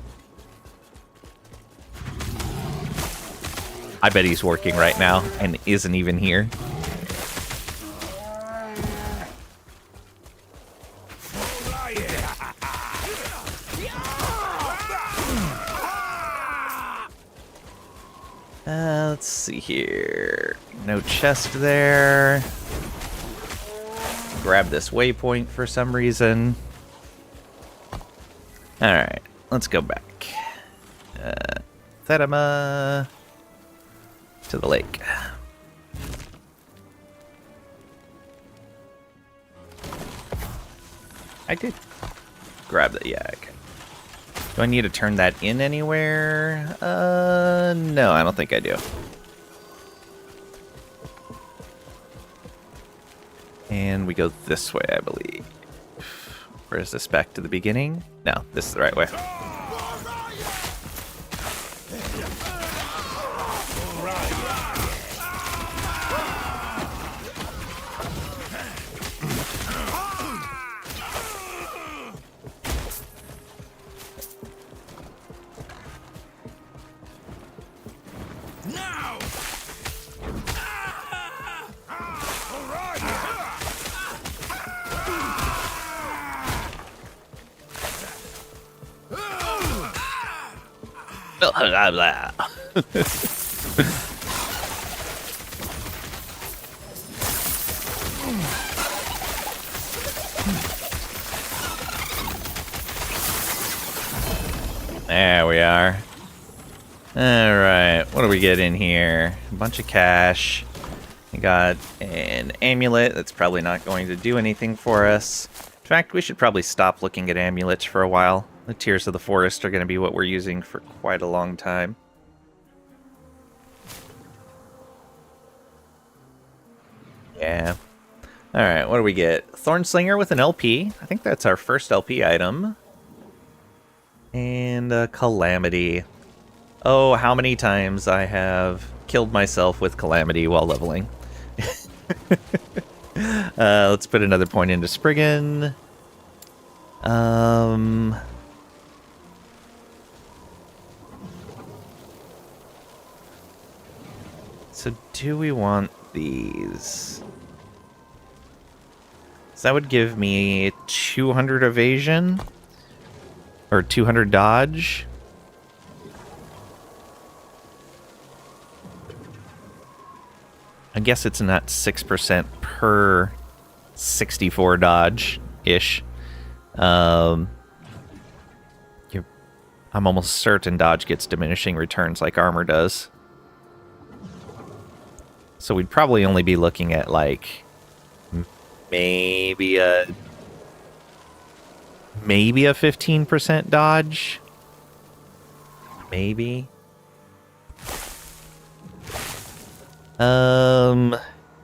I bet he's working right now and isn't even here. Let's see here. No chest there. Grab this waypoint for some reason. Alright, let's go back. Thedema to the lake. I did grab that. Yeah, okay. Do I need to turn that in anywhere? No, I don't think I do. And we go this way, I believe. Or is this back to the beginning? No, this is the right way. Blah, blah. There we are. Alright, what what do we get in here? A bunch of cash. We got an amulet that's probably not going to do anything for us. In fact, we should probably stop looking at amulets for a while. The Tears of the Forest are going to be what we're using for quite a long time. Yeah. Alright, what do we get? Thornslinger with an LP. I think that's our first LP item. And a Calamity. Oh, how many times I have killed myself with Calamity while leveling. Let's put another point into Spriggan. So do we want these? So that would give me 200 evasion or 200 dodge. I guess it's not 6% per 64 dodge-ish. I'm almost certain dodge gets diminishing returns like armor does. So we'd probably only be looking at, like, maybe a 15% dodge. Maybe.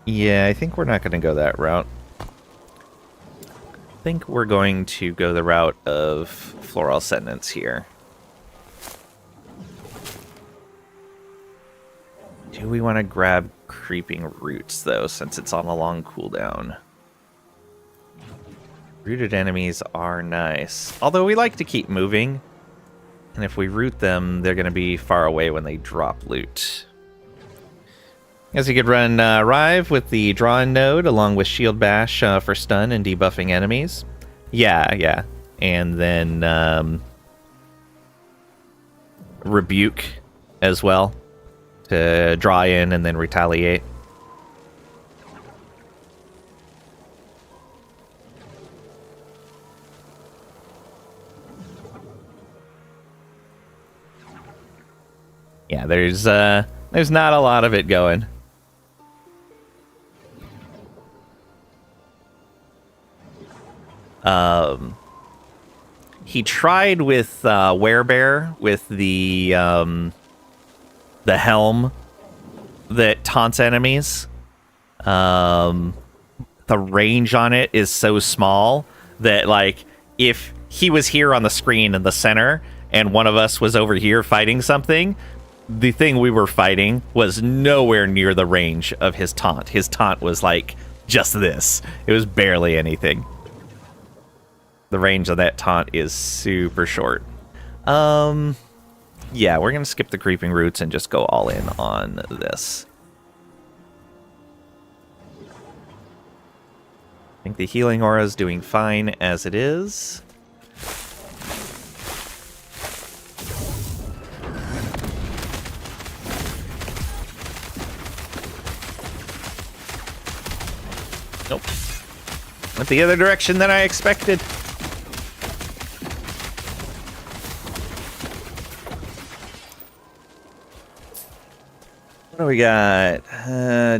Yeah, I think we're not going to go that route. I think we're going to go the route of Floral Sentence here. Do we want to grab Creeping Roots, though, since it's on a long cooldown? Rooted enemies are nice. Although we like to keep moving. And if we root them, they're going to be far away when they drop loot. Guess you could run Rive with the Draw-In node, along with Shield Bash for stun and debuffing enemies. Yeah. And then Rebuke as well, to draw in and then retaliate. Yeah, there's not a lot of it going. He tried with Werebear with the helm that taunts enemies. The range on it is so small that, like, if he was here on the screen in the center and one of us was over here fighting something, the thing we were fighting was nowhere near the range of his taunt. His taunt was like just this. It was barely anything. The range of that taunt is super short. Yeah, we're gonna skip the Creeping Roots and just go all in on this. I think the Healing Aura is doing fine as it is. Nope. Went the other direction than I expected. What do we got?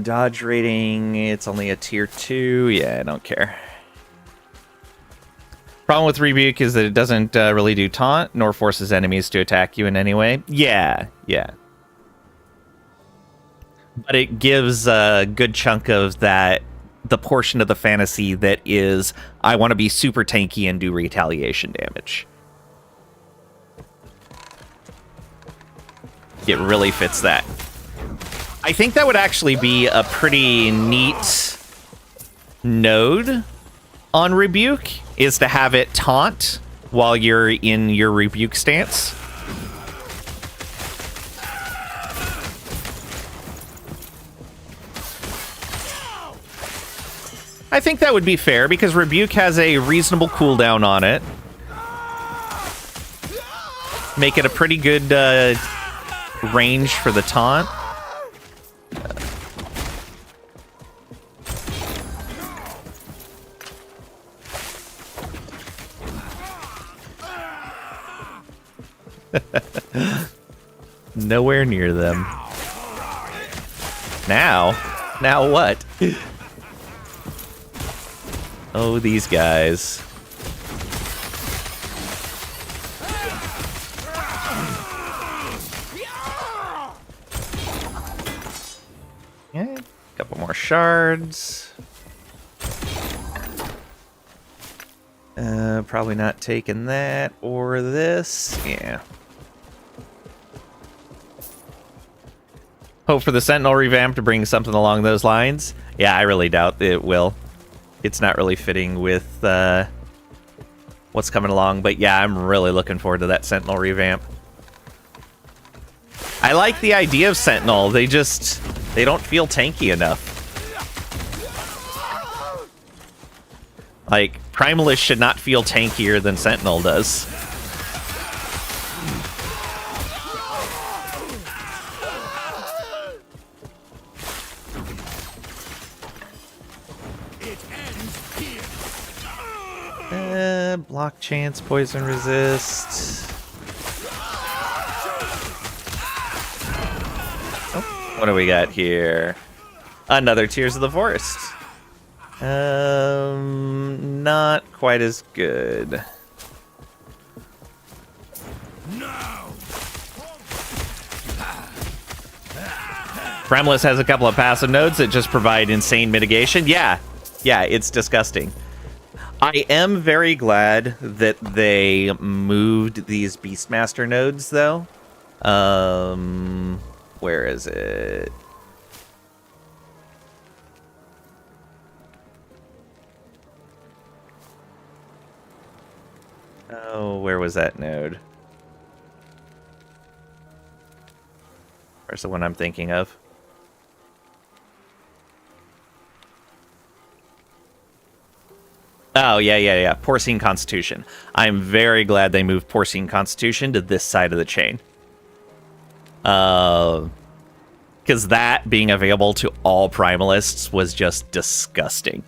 Dodge rating, it's only a tier 2. Yeah, I don't care. Problem with Rebuke is that it doesn't really do taunt, nor forces enemies to attack you in any way. Yeah. But it gives a good chunk of that, the portion of the fantasy that is, I want to be super tanky and do retaliation damage. It really fits that. I think that would actually be a pretty neat node on Rebuke, is to have it taunt while you're in your Rebuke stance. I think that would be fair, because Rebuke has a reasonable cooldown on it. Make it a pretty good range for the taunt. Nowhere near them. Now what? Oh, these guys. Yeah, couple more shards. Probably not taking that or this. Yeah. Hope for the Sentinel revamp to bring something along those lines. Yeah, I really doubt it will. It's not really fitting with what's coming along. But yeah, I'm really looking forward to that Sentinel revamp. I like the idea of Sentinel. They don't feel tanky enough. Like, Primalist should not feel tankier than Sentinel does. Block chance, poison resist. Oh, what do we got here? Another Tears of the Forest. Not quite as good. Primalist has a couple of passive nodes that just provide insane mitigation. Yeah, it's disgusting. I am very glad that they moved these Beastmaster nodes, though. Where is it? Oh, where was that node? Where's the one I'm thinking of? Oh, yeah. Porcine Constitution. I'm very glad they moved Porcine Constitution to this side of the chain. Because that being available to all Primalists was just disgusting.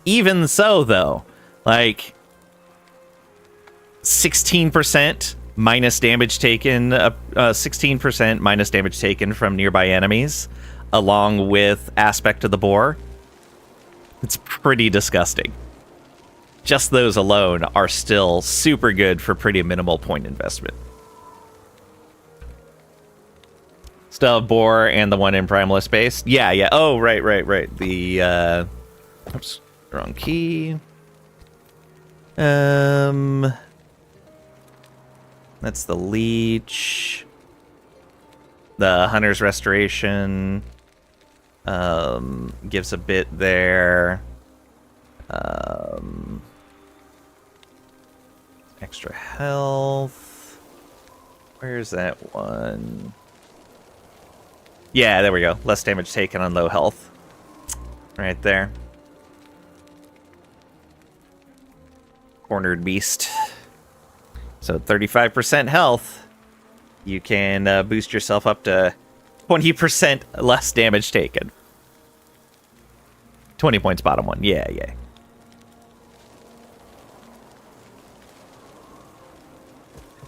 Even so, though, like 16% minus damage taken, 16% minus damage taken from nearby enemies, along with Aspect of the Boar. It's pretty disgusting. Just those alone are still super good for pretty minimal point investment. Still have Boar and the one in Primalist base. Yeah. Oh, right. The, oops, wrong key. That's the Leech. The Hunter's Restoration. Gives a bit there. Extra health. Where's that one? Yeah, there we go. Less damage taken on low health. Right there. Cornered Beast. So 35% health. You can boost yourself up to 20% less damage taken. 20 points bottom one. Yeah.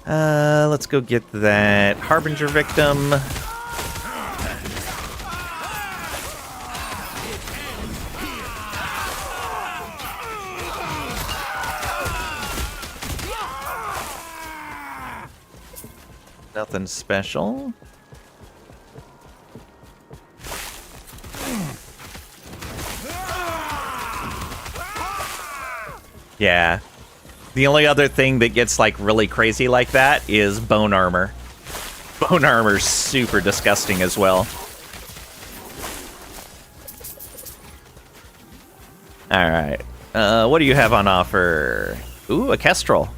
Let's go get that Harbinger victim. Nothing special. Yeah. The only other thing that gets like really crazy like that is bone armor. Bone armor's super disgusting as well. Alright. What do you have on offer? Ooh, a Kestrel.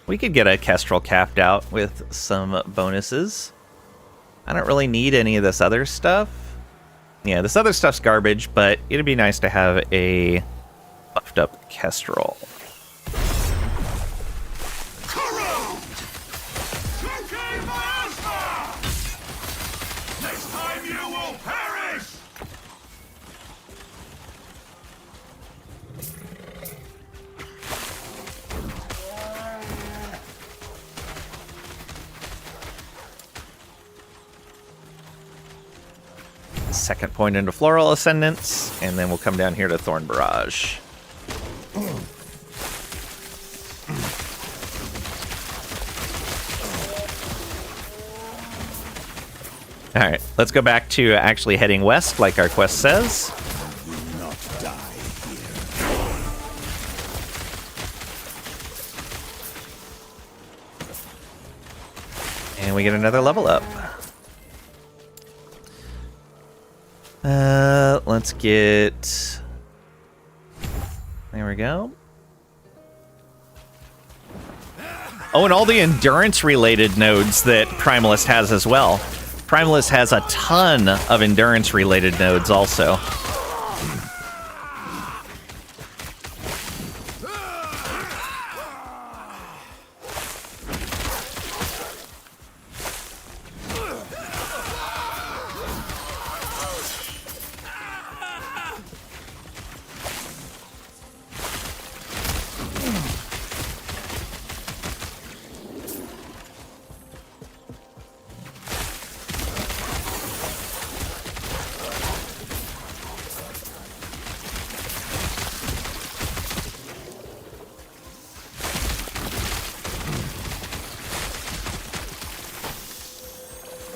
We could get a Kestrel capped out with some bonuses. I don't really need any of this other stuff. Yeah, this other stuff's garbage, but it'd be nice to have a buffed up Kestrel. second point into Floral Ascendance, and then we'll come down here to Thorn Barrage. Alright, let's go back to actually heading west, like our quest says. And we get another level up. Let's get... There we go. Oh, and all the endurance-related nodes that Primalist has as well. Primalist has a ton of endurance-related nodes also.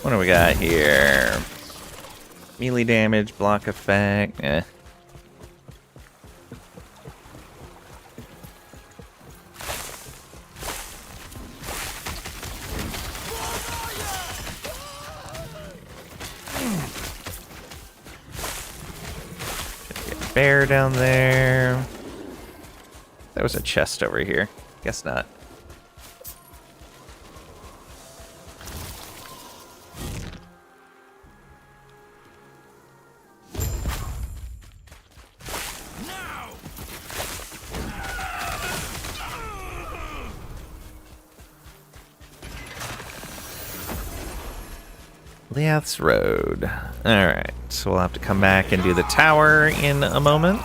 What do we got here? Melee damage, block effect, eh. Get a bear down there. There was a chest over here. Guess not. Liath's Road. Alright, so we'll have to come back and do the tower in a moment.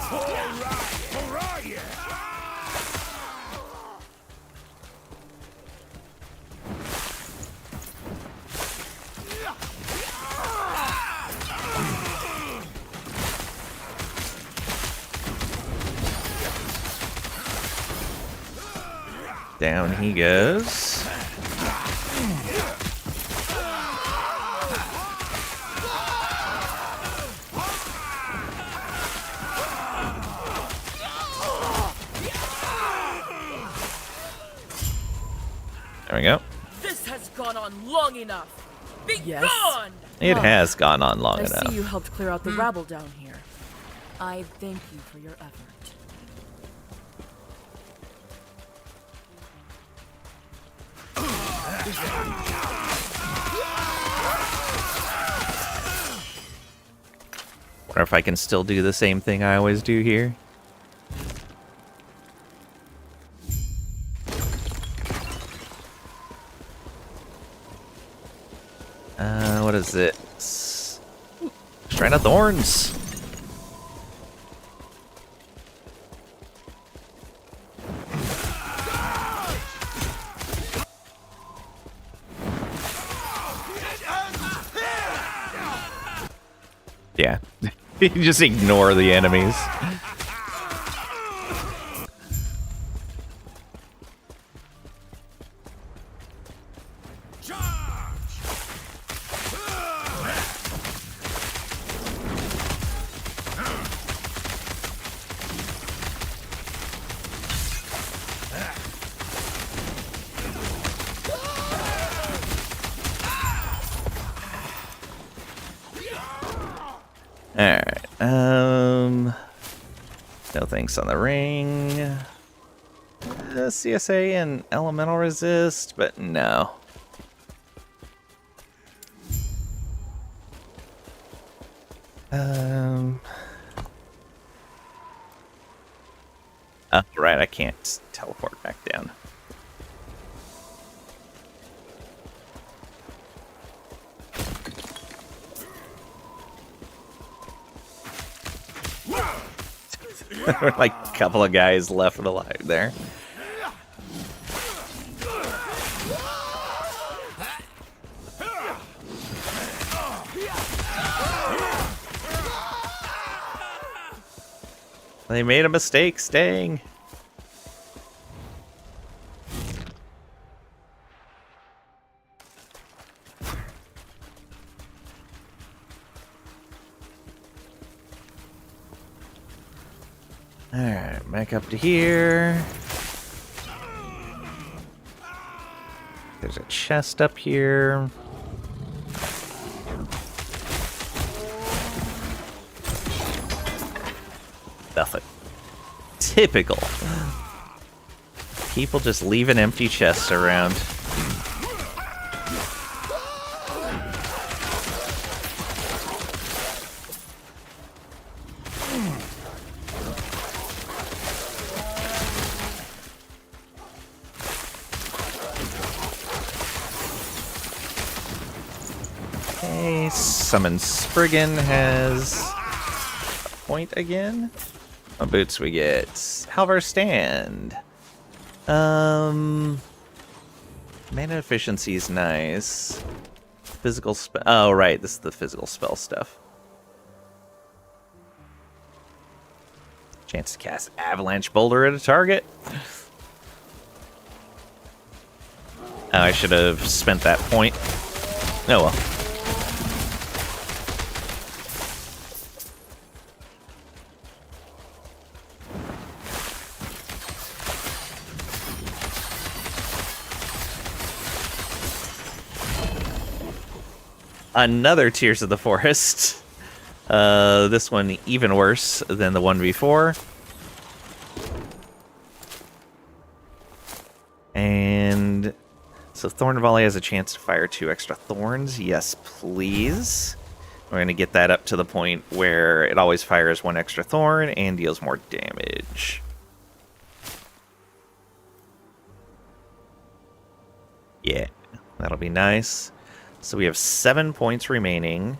Down he goes. There we go. This has gone on long enough. Be Yes. gone! It has gone on long I enough. see you helped clear out the rabble down here. I thank you for your effort. Wonder if I can still do the same thing I always do here. What is it? Shrine of Thorns. Yeah. You just ignore the enemies. Alright, no thanks on the ring. CSA and elemental resist, but no. Oh, right, I can't teleport back down. Like a couple of guys left alive there. They made a mistake staying. Alright, back up to here. There's a chest up here. Nothing. Typical. People just leaving empty chests around. Okay, Summon Spriggan has a point again. What boots we get? Halvar Stand. Mana efficiency is nice. Physical spell. Oh, right. This is the physical spell stuff. Chance to cast Avalanche Boulder at a target. Oh, I should have spent that point. Oh well. Another Tears of the Forest. This one even worse than the one before. And so Thorn Volley has a chance to fire 2 extra thorns. Yes, please. We're going to get that up to the point where it always fires 1 extra thorn and deals more damage. Yeah, that'll be nice. So we have 7 points remaining.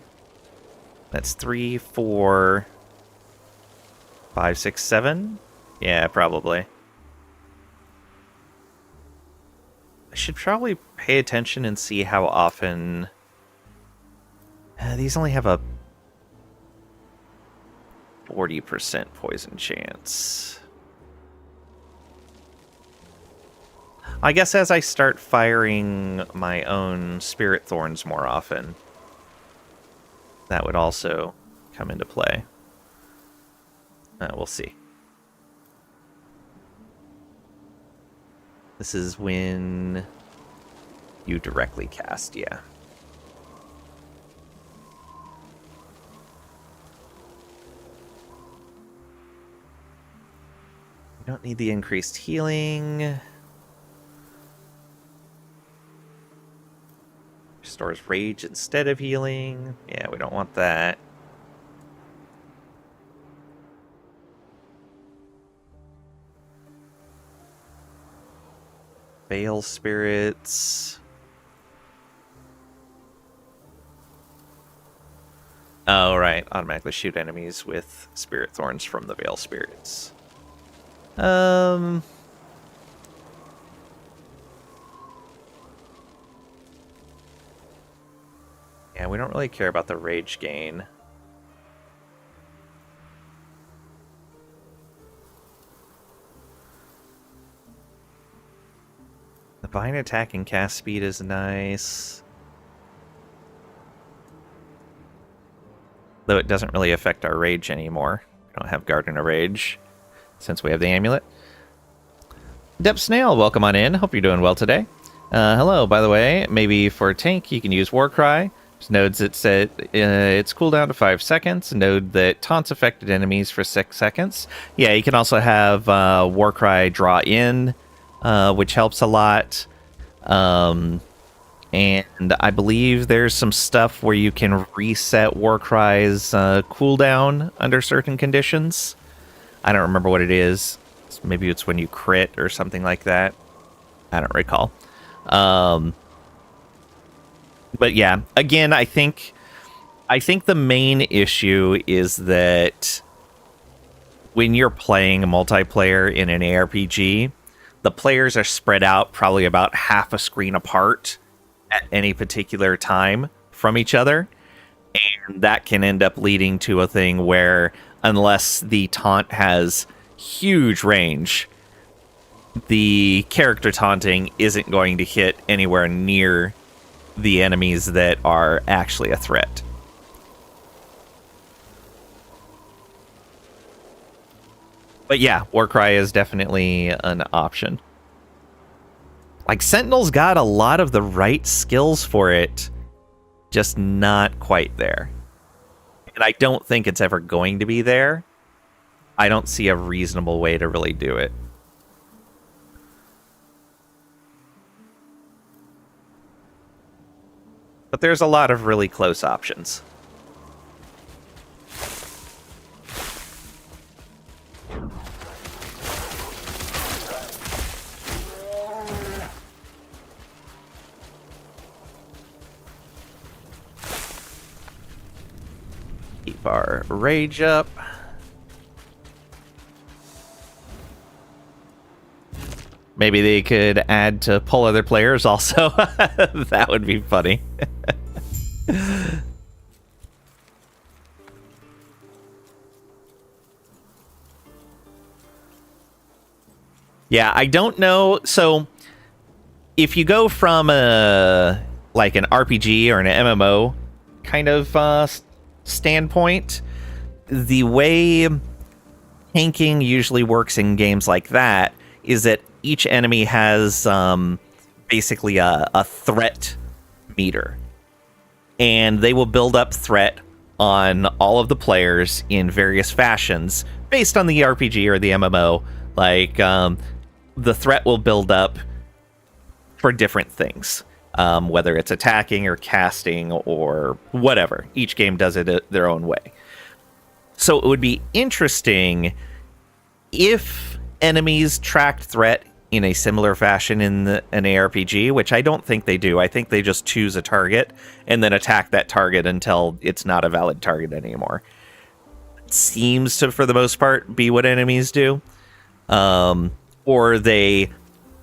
That's 3, 4, 5, 6, 7. Yeah, probably. I should probably pay attention and see how often... these only have a 40% poison chance. I guess as I start firing my own Spirit Thorns more often, that would also come into play. We'll see. This is when you directly cast, yeah. We don't need the increased healing. Restores rage instead of healing. Yeah, we don't want that. Veil spirits. Oh, right. Automatically shoot enemies with spirit thorns from the veil spirits. Yeah, we don't really care about the rage gain. The Divine attack and cast speed is nice. Though it doesn't really affect our rage anymore. We don't have Garden of Rage since we have the amulet. Dep Snail, welcome on in. Hope you're doing well today. Hello, by the way, maybe for a tank you can use Warcry. There's nodes that set its cooldown to 5 seconds. A node that taunts affected enemies for 6 seconds. Yeah, you can also have Warcry draw in, which helps a lot. And I believe there's some stuff where you can reset Warcry's cooldown under certain conditions. I don't remember what it is. Maybe it's when you crit or something like that. I don't recall. But yeah, again, I think the main issue is that when you're playing a multiplayer in an ARPG, the players are spread out probably about half a screen apart at any particular time from each other. And that can end up leading to a thing where unless the taunt has huge range, the character taunting isn't going to hit anywhere near the enemies that are actually a threat. But yeah, Warcry is definitely an option. Like, Sentinel's got a lot of the right skills for it, just not quite there. And I don't think it's ever going to be there. I don't see a reasonable way to really do it. But there's a lot of really close options. Keep our rage up. Maybe they could add to pull other players also. That would be funny. Yeah, I don't know. So if you go from like an RPG or an MMO kind of standpoint, the way tanking usually works in games like that is that each enemy has basically a threat meter, and they will build up threat on all of the players in various fashions based on the RPG or the MMO. Like, the threat will build up for different things, whether it's attacking or casting or whatever. Each game does it their own way. So it would be interesting if enemies tracked threat in a similar fashion in an ARPG, which I don't think they do. I think they just choose a target and then attack that target until it's not a valid target anymore. It seems to, for the most part, be what enemies do. Or they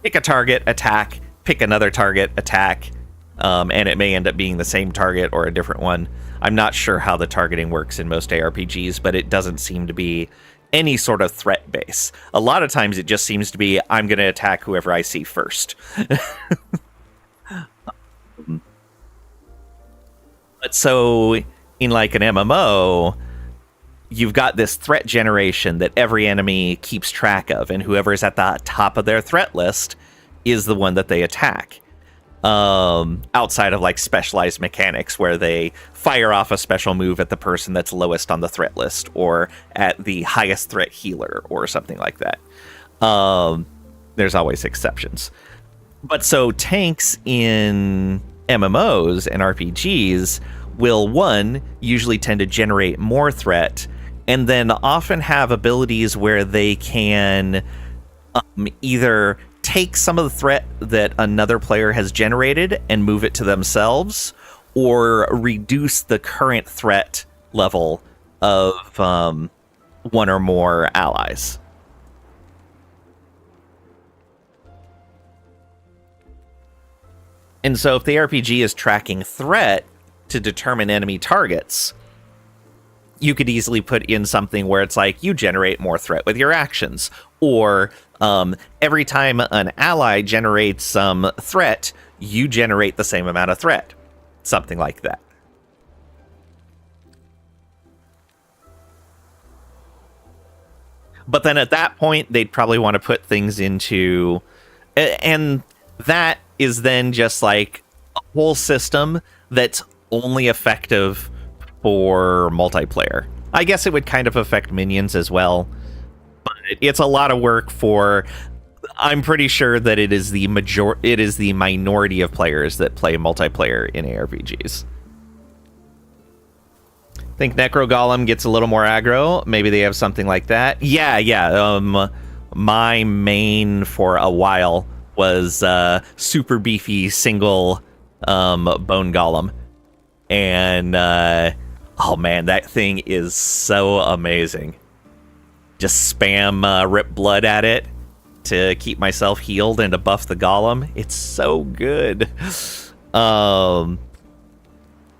pick a target, attack, pick another target, attack, and it may end up being the same target or a different one. I'm not sure how the targeting works in most ARPGs, but it doesn't seem to be any sort of threat base. A lot of times it just seems to be, I'm going to attack whoever I see first. But so in like an MMO, you've got this threat generation that every enemy keeps track of, and whoever is at the top of their threat list is the one that they attack. Outside of like specialized mechanics where they fire off a special move at the person that's lowest on the threat list or at the highest threat healer or something like that. There's always exceptions. But so tanks in MMOs and RPGs will, one, usually tend to generate more threat, and then often have abilities where they can either take some of the threat that another player has generated and move it to themselves, or reduce the current threat level of one or more allies. And so if the RPG is tracking threat to determine enemy targets, you could easily put in something where it's like, you generate more threat with your actions, or every time an ally generates some threat, you generate the same amount of threat. Something like that. But then at that point, they'd probably want to put things into... And that is then just like a whole system that's only effective for multiplayer. I guess it would kind of affect minions as well. But it's a lot of work for... I'm pretty sure that it is the minority of players that play multiplayer in ARPGs. I think Necro Golem gets a little more aggro. Maybe they have something like that. Yeah. My main for a while was super beefy single bone golem. And oh man, that thing is so amazing. Just spam rip blood at it to keep myself healed and to buff the golem. It's so good.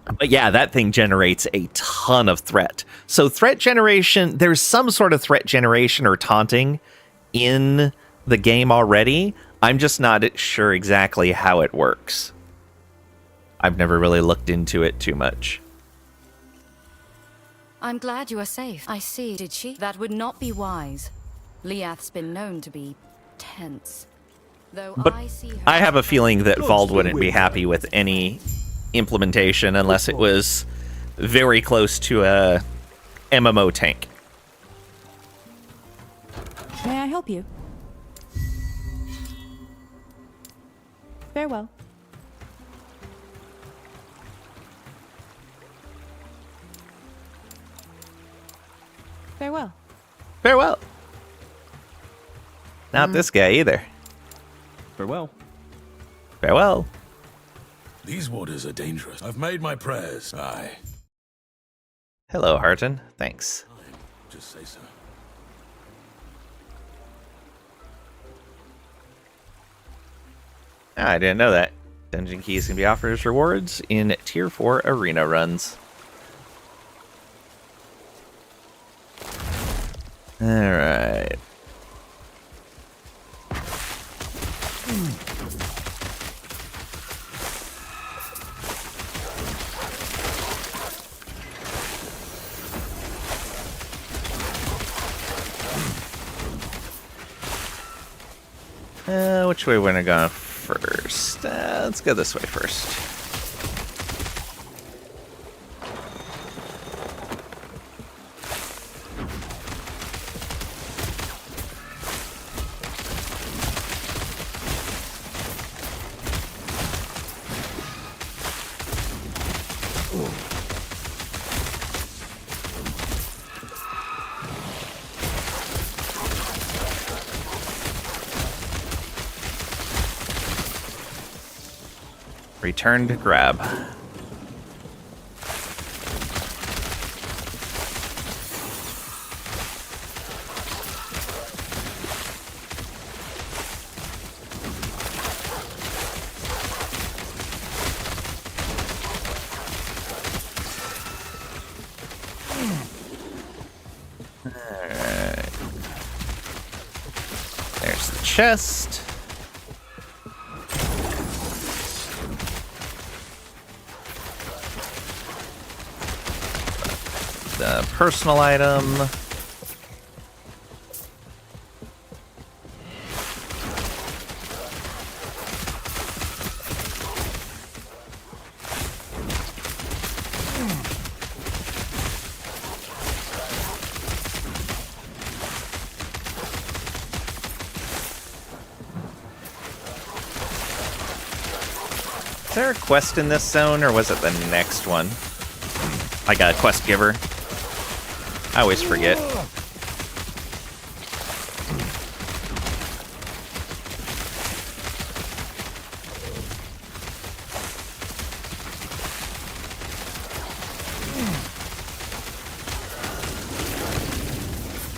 But yeah, that thing generates a ton of threat. So threat generation, there's some sort of threat generation or taunting in the game already. I'm just not sure exactly how it works. I've never really looked into it too much. I'm glad you are safe. I see. Did she? That would not be wise. Liath's been known to be tense. Though But I see her. I have a feeling that Vald wouldn't be happy with any implementation unless it was very close to a MMO tank. May I help you? Farewell. Farewell. Farewell. Not this guy either. Farewell. Farewell. These waters are dangerous. I've made my prayers. Aye. Hello, Harton. Thanks. Just say so. I didn't know that. Dungeon keys can be offered as rewards in Tier 4 arena runs. Alright. Which way we're gonna go first? Let's go this way first. Return to grab. Alright. There's the chest. The personal item. Is there a quest in this zone, or was it the next one? I got a quest giver. I always forget. A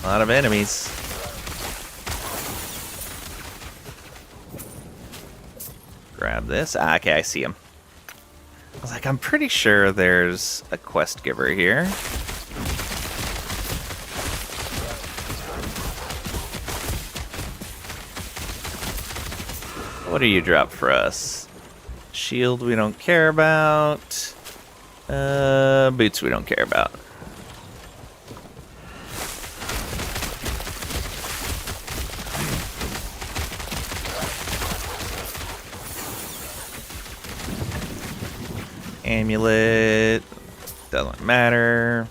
lot of enemies. Grab this. Ah, okay, I see him. I was like, I'm pretty sure there's a quest giver here. What do you drop for us? Shield we don't care about. Boots we don't care about. Amulet. Doesn't matter.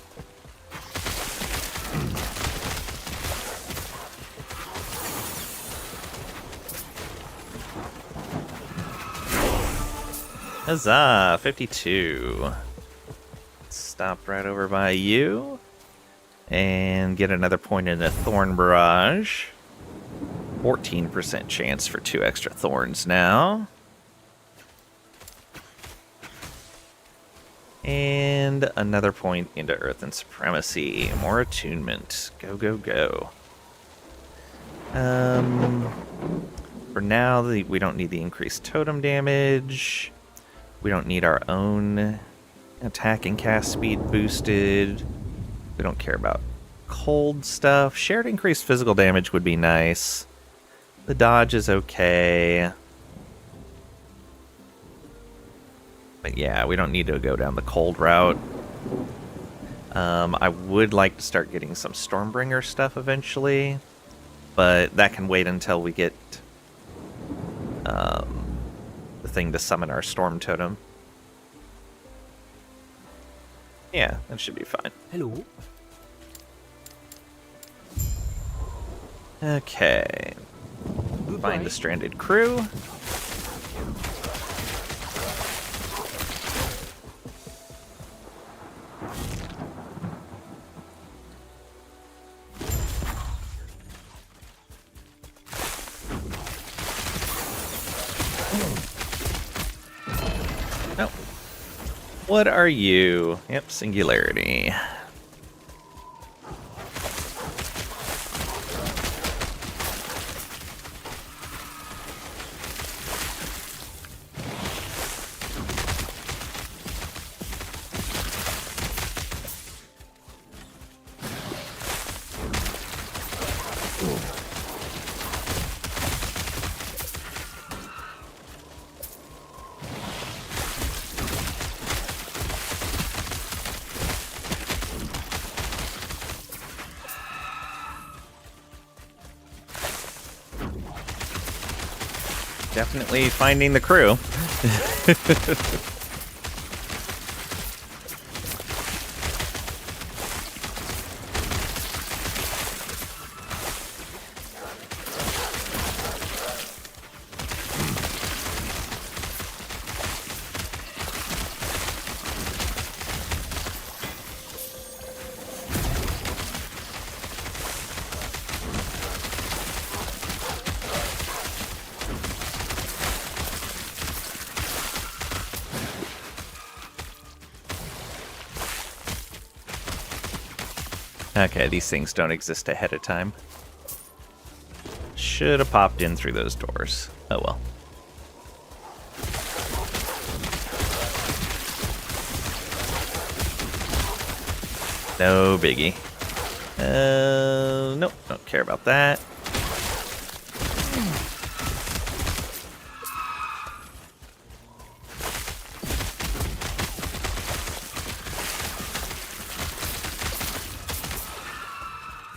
Huzzah, 52. Stop right over by you. And get another point in the Thorn Barrage. 14% chance for 2 extra thorns now. And another point into Earth and Supremacy. More attunement. Go, go, go. For now, we don't need the increased totem damage. We don't need our own Attack and cast speed boosted. We don't care about cold stuff. Shared increased physical damage would be nice. The dodge is okay. But yeah, we don't need to go down the cold route. I would like to start getting some Stormbringer stuff eventually, but that can wait until we get the thing to summon our Storm Totem. Yeah, that should be fine. Hello. Okay. Find the stranded crew. Oh. What are you? Yep, singularity. Definitely finding the crew. Okay, these things don't exist ahead of time. Should have popped in through those doors. Oh well. No biggie. Nope, don't care about that.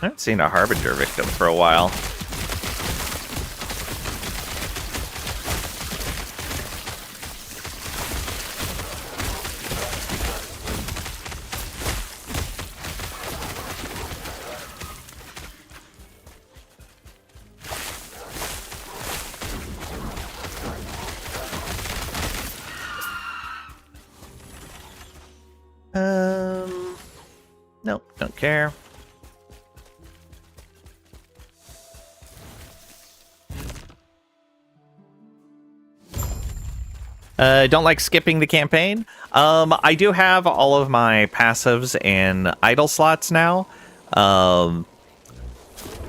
I haven't seen a Harbinger victim for a while. Nope, don't care. Don't like skipping the campaign. I do have all of my passives and idle slots now.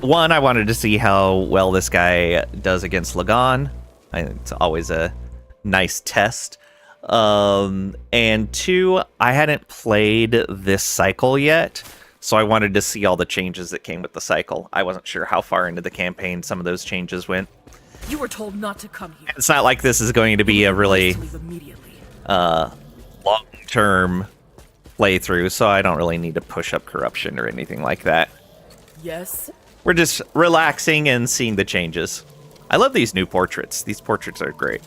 One, I wanted to see how well this guy does against Lagan. It's always a nice test. And two, I hadn't played this cycle yet, so I wanted to see all the changes that came with the cycle. I wasn't sure how far into the campaign some of those changes went. You were told not to come here. It's not like this is going to be a really Leave immediately. long-term playthrough, so I don't really need to push up corruption or anything like that. Yes? We're just relaxing and seeing the changes. I love these new portraits. These portraits are great.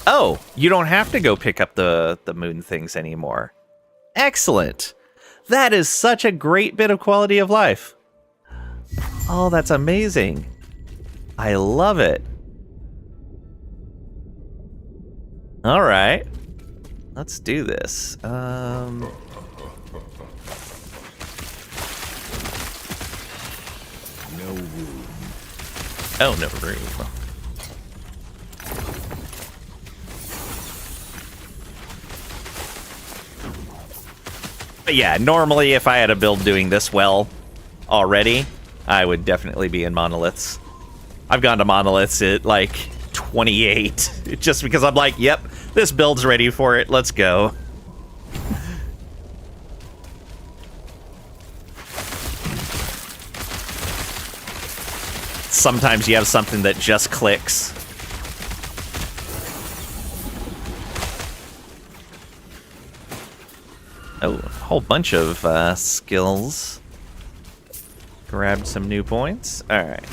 Oh, you don't have to go pick up the moon things anymore. Excellent. That is such a great bit of quality of life. Oh, that's amazing. I love it. All right. Let's do this. No room. Oh, no room. But yeah, normally if I had a build doing this well already, I would definitely be in monoliths. I've gone to monoliths at like 28 just because I'm like, yep, this build's ready for it. Let's go. Sometimes you have something that just clicks. Oh, a whole bunch of skills. Grabbed some new points. Alright.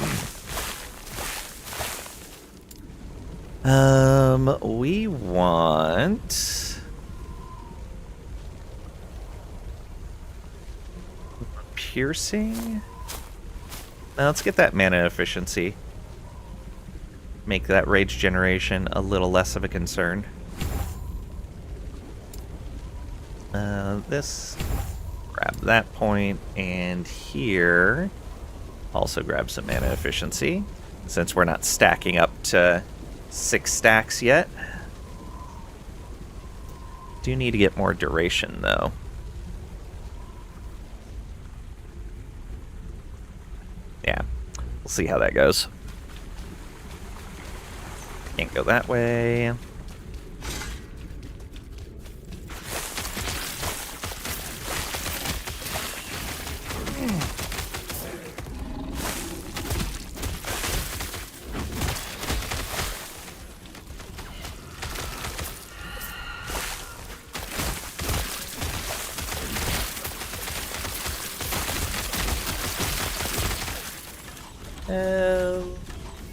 We want... piercing? Now let's get that mana efficiency. Make that rage generation a little less of a concern. This, grab that point, and here, also grab some mana efficiency, since we're not stacking up to 6 stacks yet. Do need to get more duration, though. Yeah, we'll see how that goes. Can't go that way.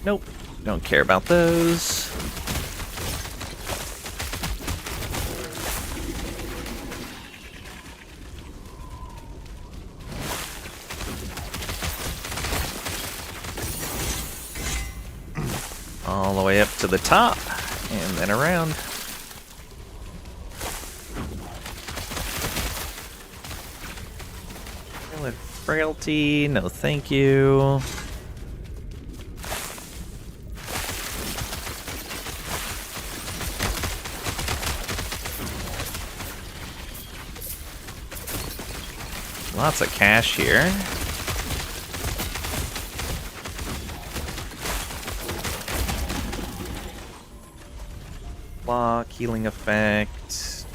Nope, don't care about those. All the way up to the top, and then around. With frailty, no thank you. Lots of cash here. Block, healing effect.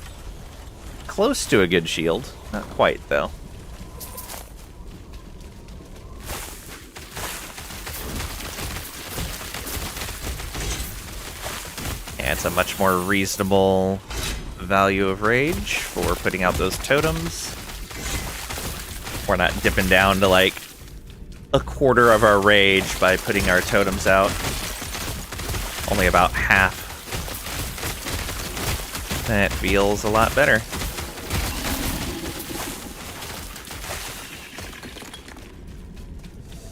Close to a good shield. Not quite, though. Yeah, it's a much more reasonable value of rage for putting out those totems. We're not dipping down to like a quarter of our rage by putting our totems out. Only about half. That feels a lot better.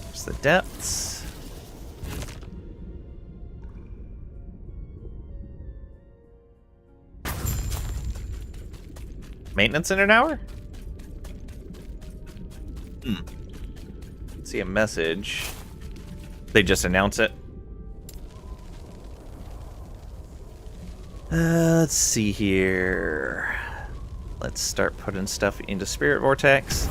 There's the depths. Maintenance in an hour? See a message. They just announce it. Let's see here. Let's start putting stuff into Spirit Vortex.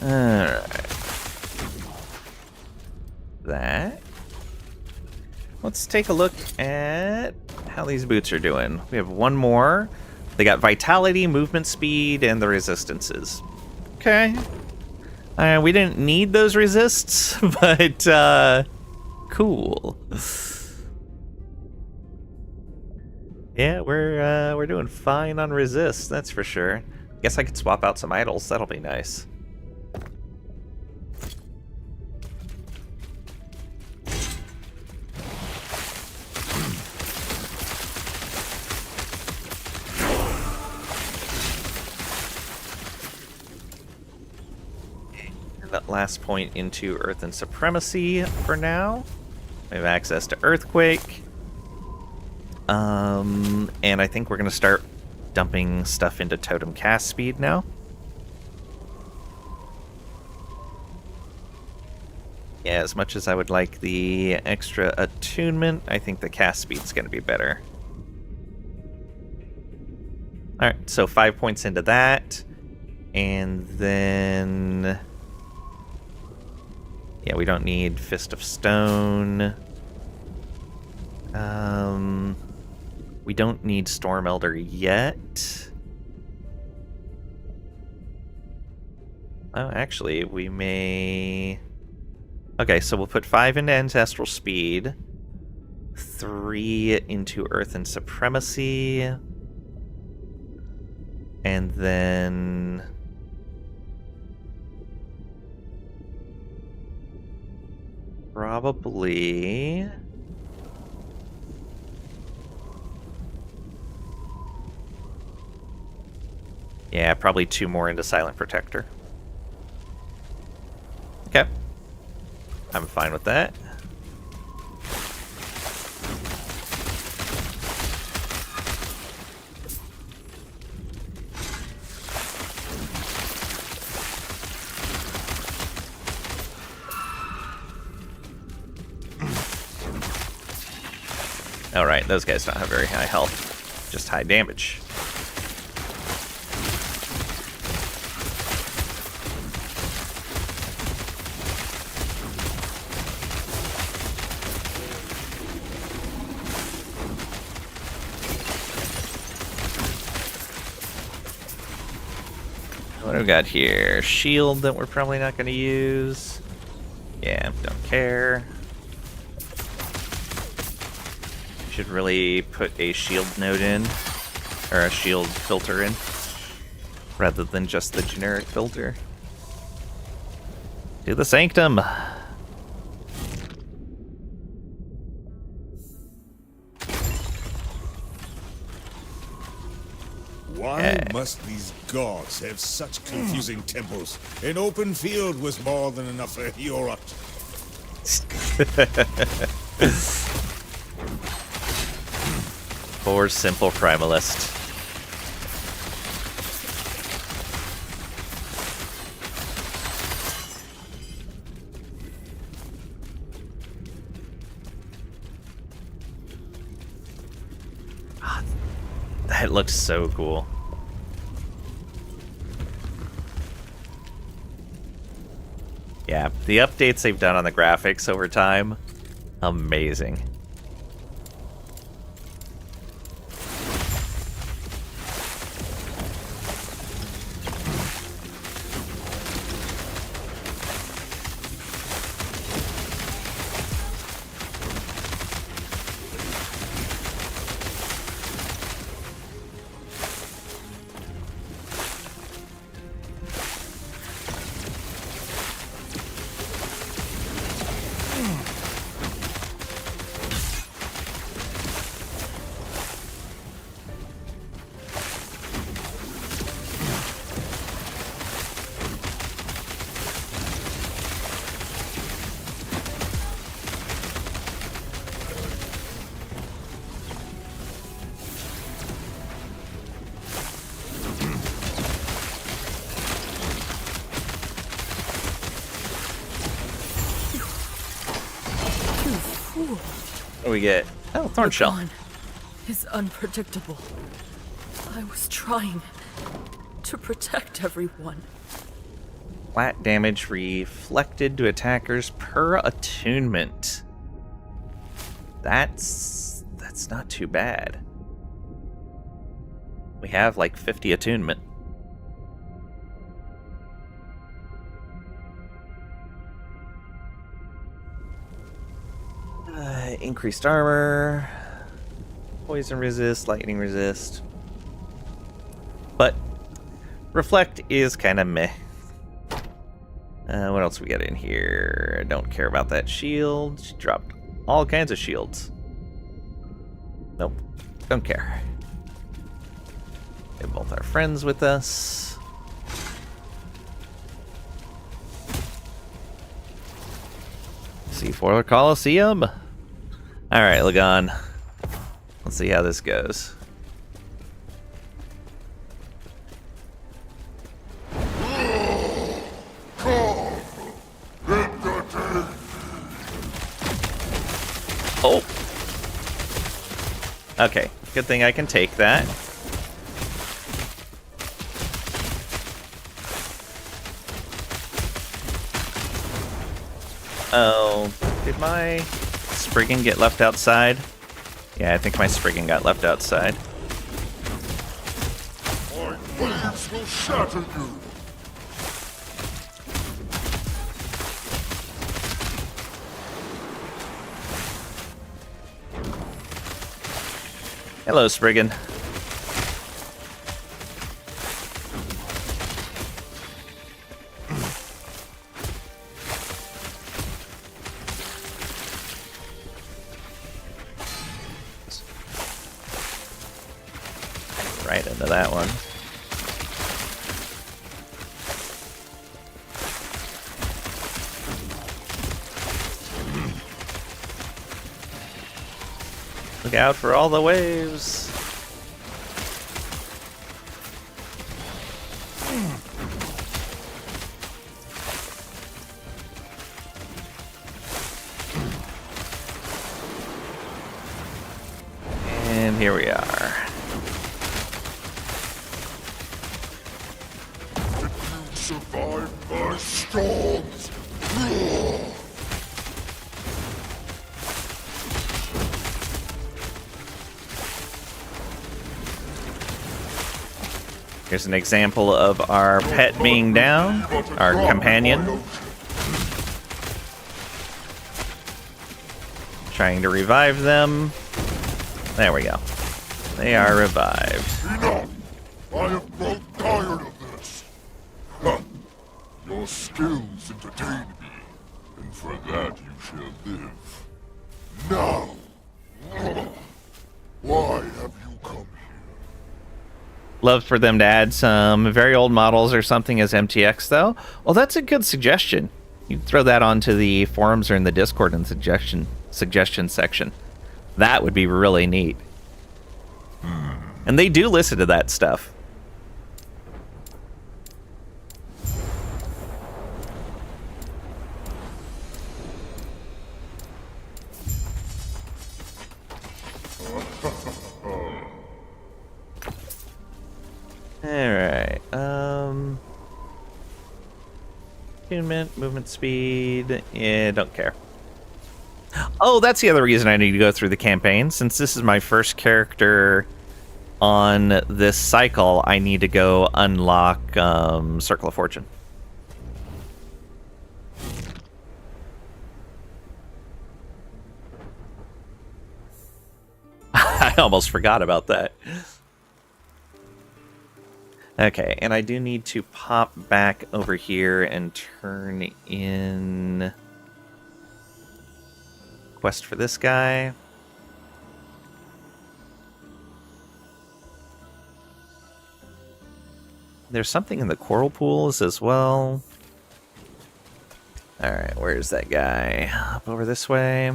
Alright. That. Let's take a look at how these boots are doing. We have one more. They got vitality, movement speed, and the resistances. Okay. We didn't need those resists, but cool. Yeah, we're doing fine on resist, that's for sure. Guess I could swap out some idols, that'll be nice. that last point into Earth and Supremacy for now. We have access to Earthquake. And I think we're going to start dumping stuff into Totem cast speed now. Yeah, as much as I would like the extra attunement, I think the cast speed's going to be better. Alright, so 5 points into that. And then... yeah, we don't need Fist of Stone. We don't need Storm Elder yet. Oh, actually, we may... okay, so we'll put 5 into Ancestral Speed. 3 into Earth and Supremacy. And then... probably... yeah, probably 2 more into Silent Protector. Okay. I'm fine with that. Alright, those guys don't have very high health, just high damage. What do we got here? Shield that we're probably not going to use. Yeah, don't care. Should really put a shield node in, or a shield filter in, rather than just the generic filter. Do the Sanctum! Why must these gods have such confusing temples? An open field was more than enough for Europe. Poor simple primalist. That looks so cool. Yeah, the updates they've done on the graphics over time, amazing. What do we get? Oh, Thorn Shell. dawn is unpredictable. I was trying to protect everyone. Flat damage reflected to attackers per attunement. That's not too bad. We have like 50 attunement. Increased armor, poison resist, lightning resist. But reflect is kind of meh. What else we got in here? I don't care about that shield. She dropped all kinds of shields. Nope, don't care. We have both our friends with us. C4 Coliseum. Alright, Lagan. Let's see how this goes. Oh! Okay, good thing I can take that. Oh, did my Spriggan get left outside? Yeah, I think my Spriggan got left outside. My waves will shatter you. Hello, Spriggan. Right into that one. Look out for all the waves. And here we are. You survive my storms. Here's an example of our pet being down, our companion. Trying to revive them. There we go. They are revived. Enough! I have grown tired of this. Huh. Your skills entertain me, and for that you shall live. Now! Why have you come here? Love for them to add some very old models or something as MTX, though. Well, that's a good suggestion. You can throw that onto the forums or in the Discord and suggestion section. That would be really neat. And they do listen to that stuff. Alright, attunement, movement speed, yeah, don't care. Oh, that's the other reason I need to go through the campaign. Since this is my first character on this cycle, I need to go unlock Circle of Fortune. I almost forgot about that. Okay, and I do need to pop back over here and turn in quest for this guy. There's something in the coral pools as well. Alright, where's that guy? Up over this way.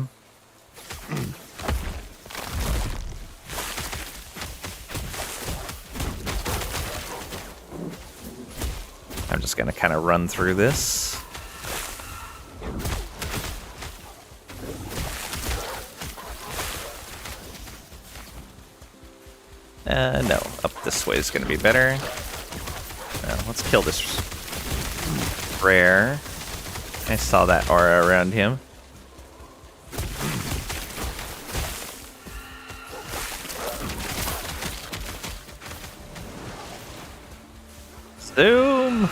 I'm just going to kind of run through this. No, up this way is going to be better. Let's kill this rare. I saw that aura around him. Zoom!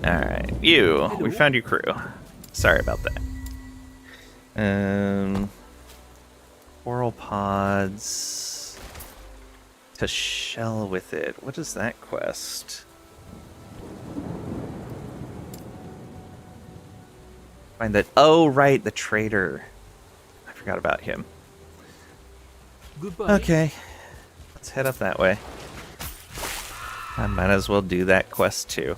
Alright, we found your crew. Sorry about that. Coral pods. To shell with it. What is that quest? Find that. Oh, right, the trader. I forgot about him. Goodbye. Okay, let's head up that way. I might as well do that quest too.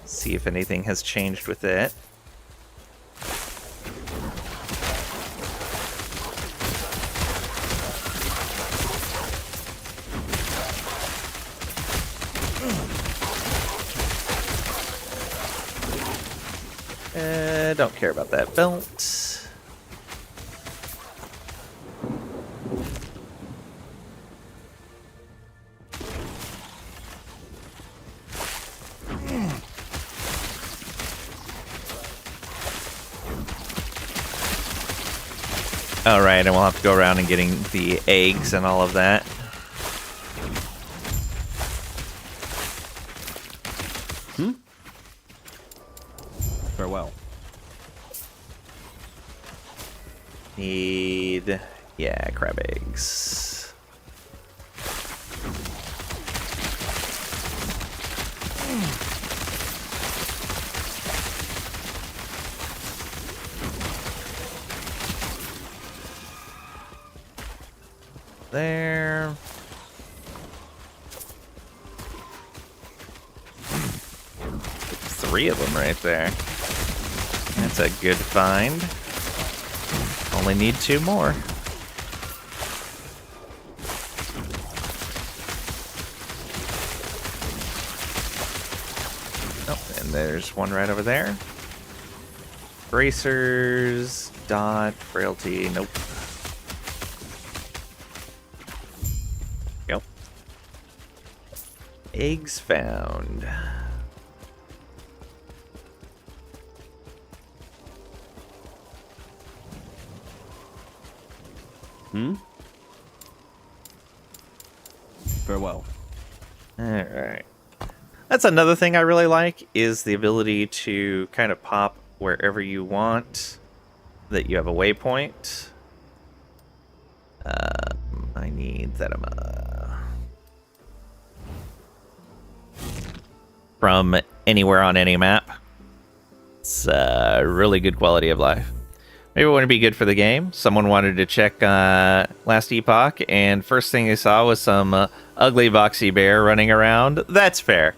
See if anything has changed with it. Don't care about that belt. Alright, and we'll have to go around and getting the eggs and all of that. Farewell. Need, yeah, crab eggs. There. Three of them right there. That's a good find. Only need two more. Oh, and there's one right over there. Bracers, dot, frailty, nope. Yep. Eggs found. Farewell. Alright. That's another thing I really like, is the ability to kind of pop wherever you want, that you have a waypoint. I need that from anywhere on any map. It's a really good quality of life. Maybe it wouldn't be good for the game. Someone wanted to check last Epoch, and first thing they saw was some ugly Voxy bear running around. That's fair.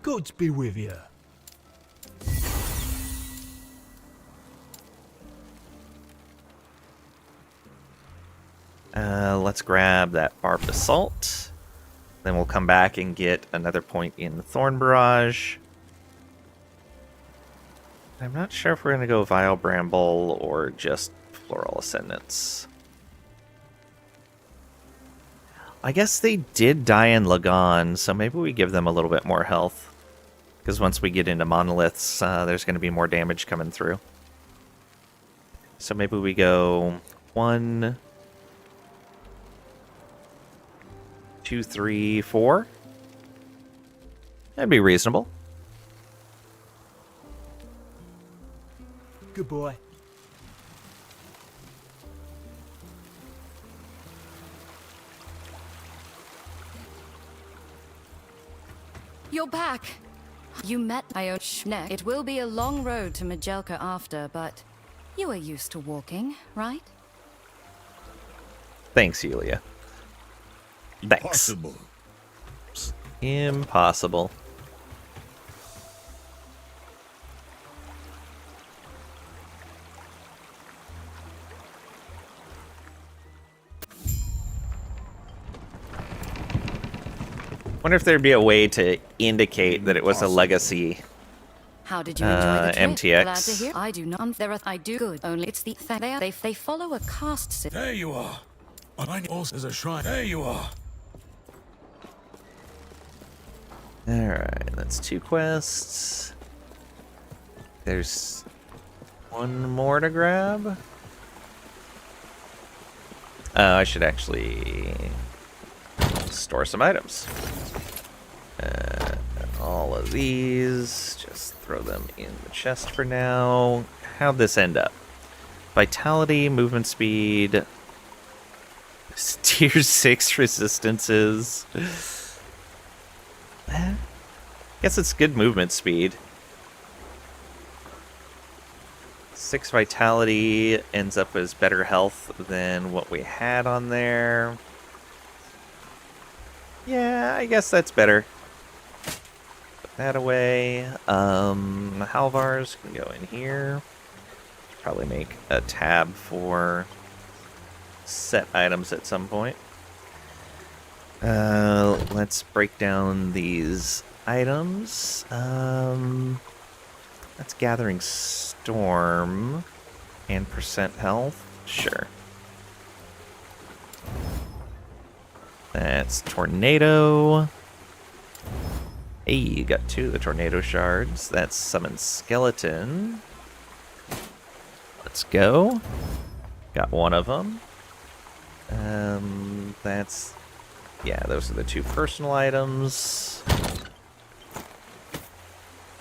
Gods be with you. Let's grab that barbed assault. Then we'll come back and get another point in the Thorn Barrage. I'm not sure if we're going to go Vile Bramble or just Floral Ascendance. I guess they did die in Lagan, so maybe we give them a little bit more health. Because once we get into Monoliths, there's going to be more damage coming through. So maybe we go 1, 2, 3, 4. That'd be reasonable. Good boy. You're back. You met Ion Schneck. It will be a long road to Majelka after, but you are used to walking, right? Thanks, Yulia. Thanks. Impossible. Impossible. Wonder if there'd be a way to indicate that it was a legacy How did you enjoy the trip? MTX. Glad to hear. I do not. I do good. Only it's the they follow a caste system. There you are. Behind you also is a shrine. There you are. Alright, that's 2 quests. There's one more to grab. I should actually store some items. All of these, just throw them in the chest for now. How'd this end up? Vitality, movement speed, Tier 6 resistances. Guess it's good movement speed. 6 vitality ends up as better health than what we had on there. Yeah, I guess that's better. Put that away. Halvars can go in here. Probably make a tab for set items at some point. Let's break down these items. That's Gathering Storm and percent health. Sure. That's Tornado. Hey, you got 2 of the Tornado Shards. That's Summon Skeleton. Let's go. Got 1 of them. That's... Yeah, those are the 2 personal items.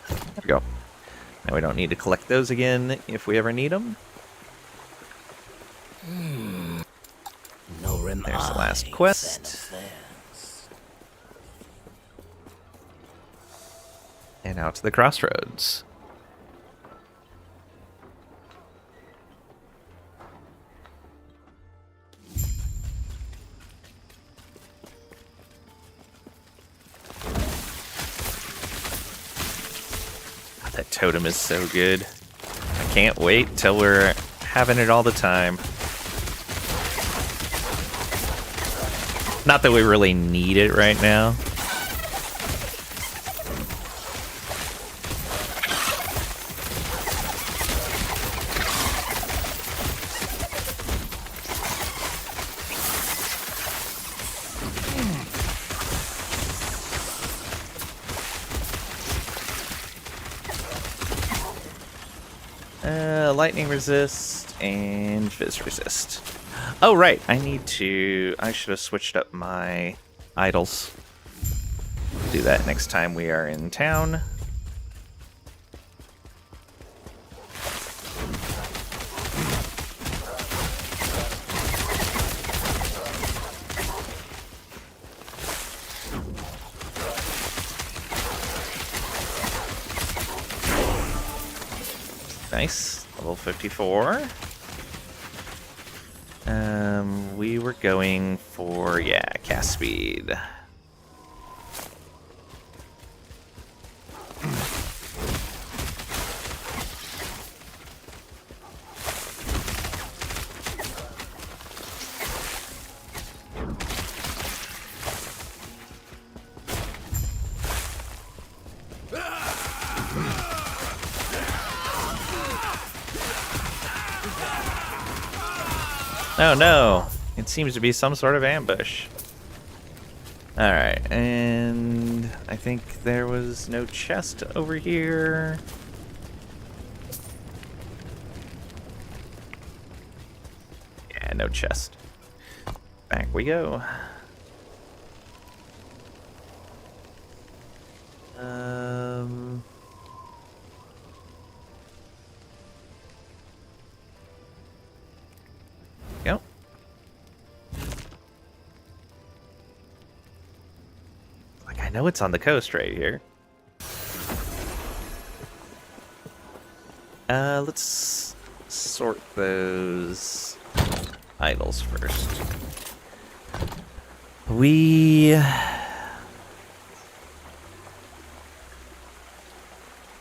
There we go. Now we don't need to collect those again if we ever need them. No There's the last quest. And out to the crossroads. That totem is so good. I can't wait till we're having it all the time. Not that we really need it right now. Lightning resist and fizz resist. Oh, right. I should have switched up my idols. Do that next time we are in town. Nice. Level 54. We were going for, yeah, cast speed. Oh no, it seems to be some sort of ambush. Alright, and I think there was no chest over here. Yeah, no chest. Back we go. Go. Like, I know it's on the coast right here. Let's sort those idols first.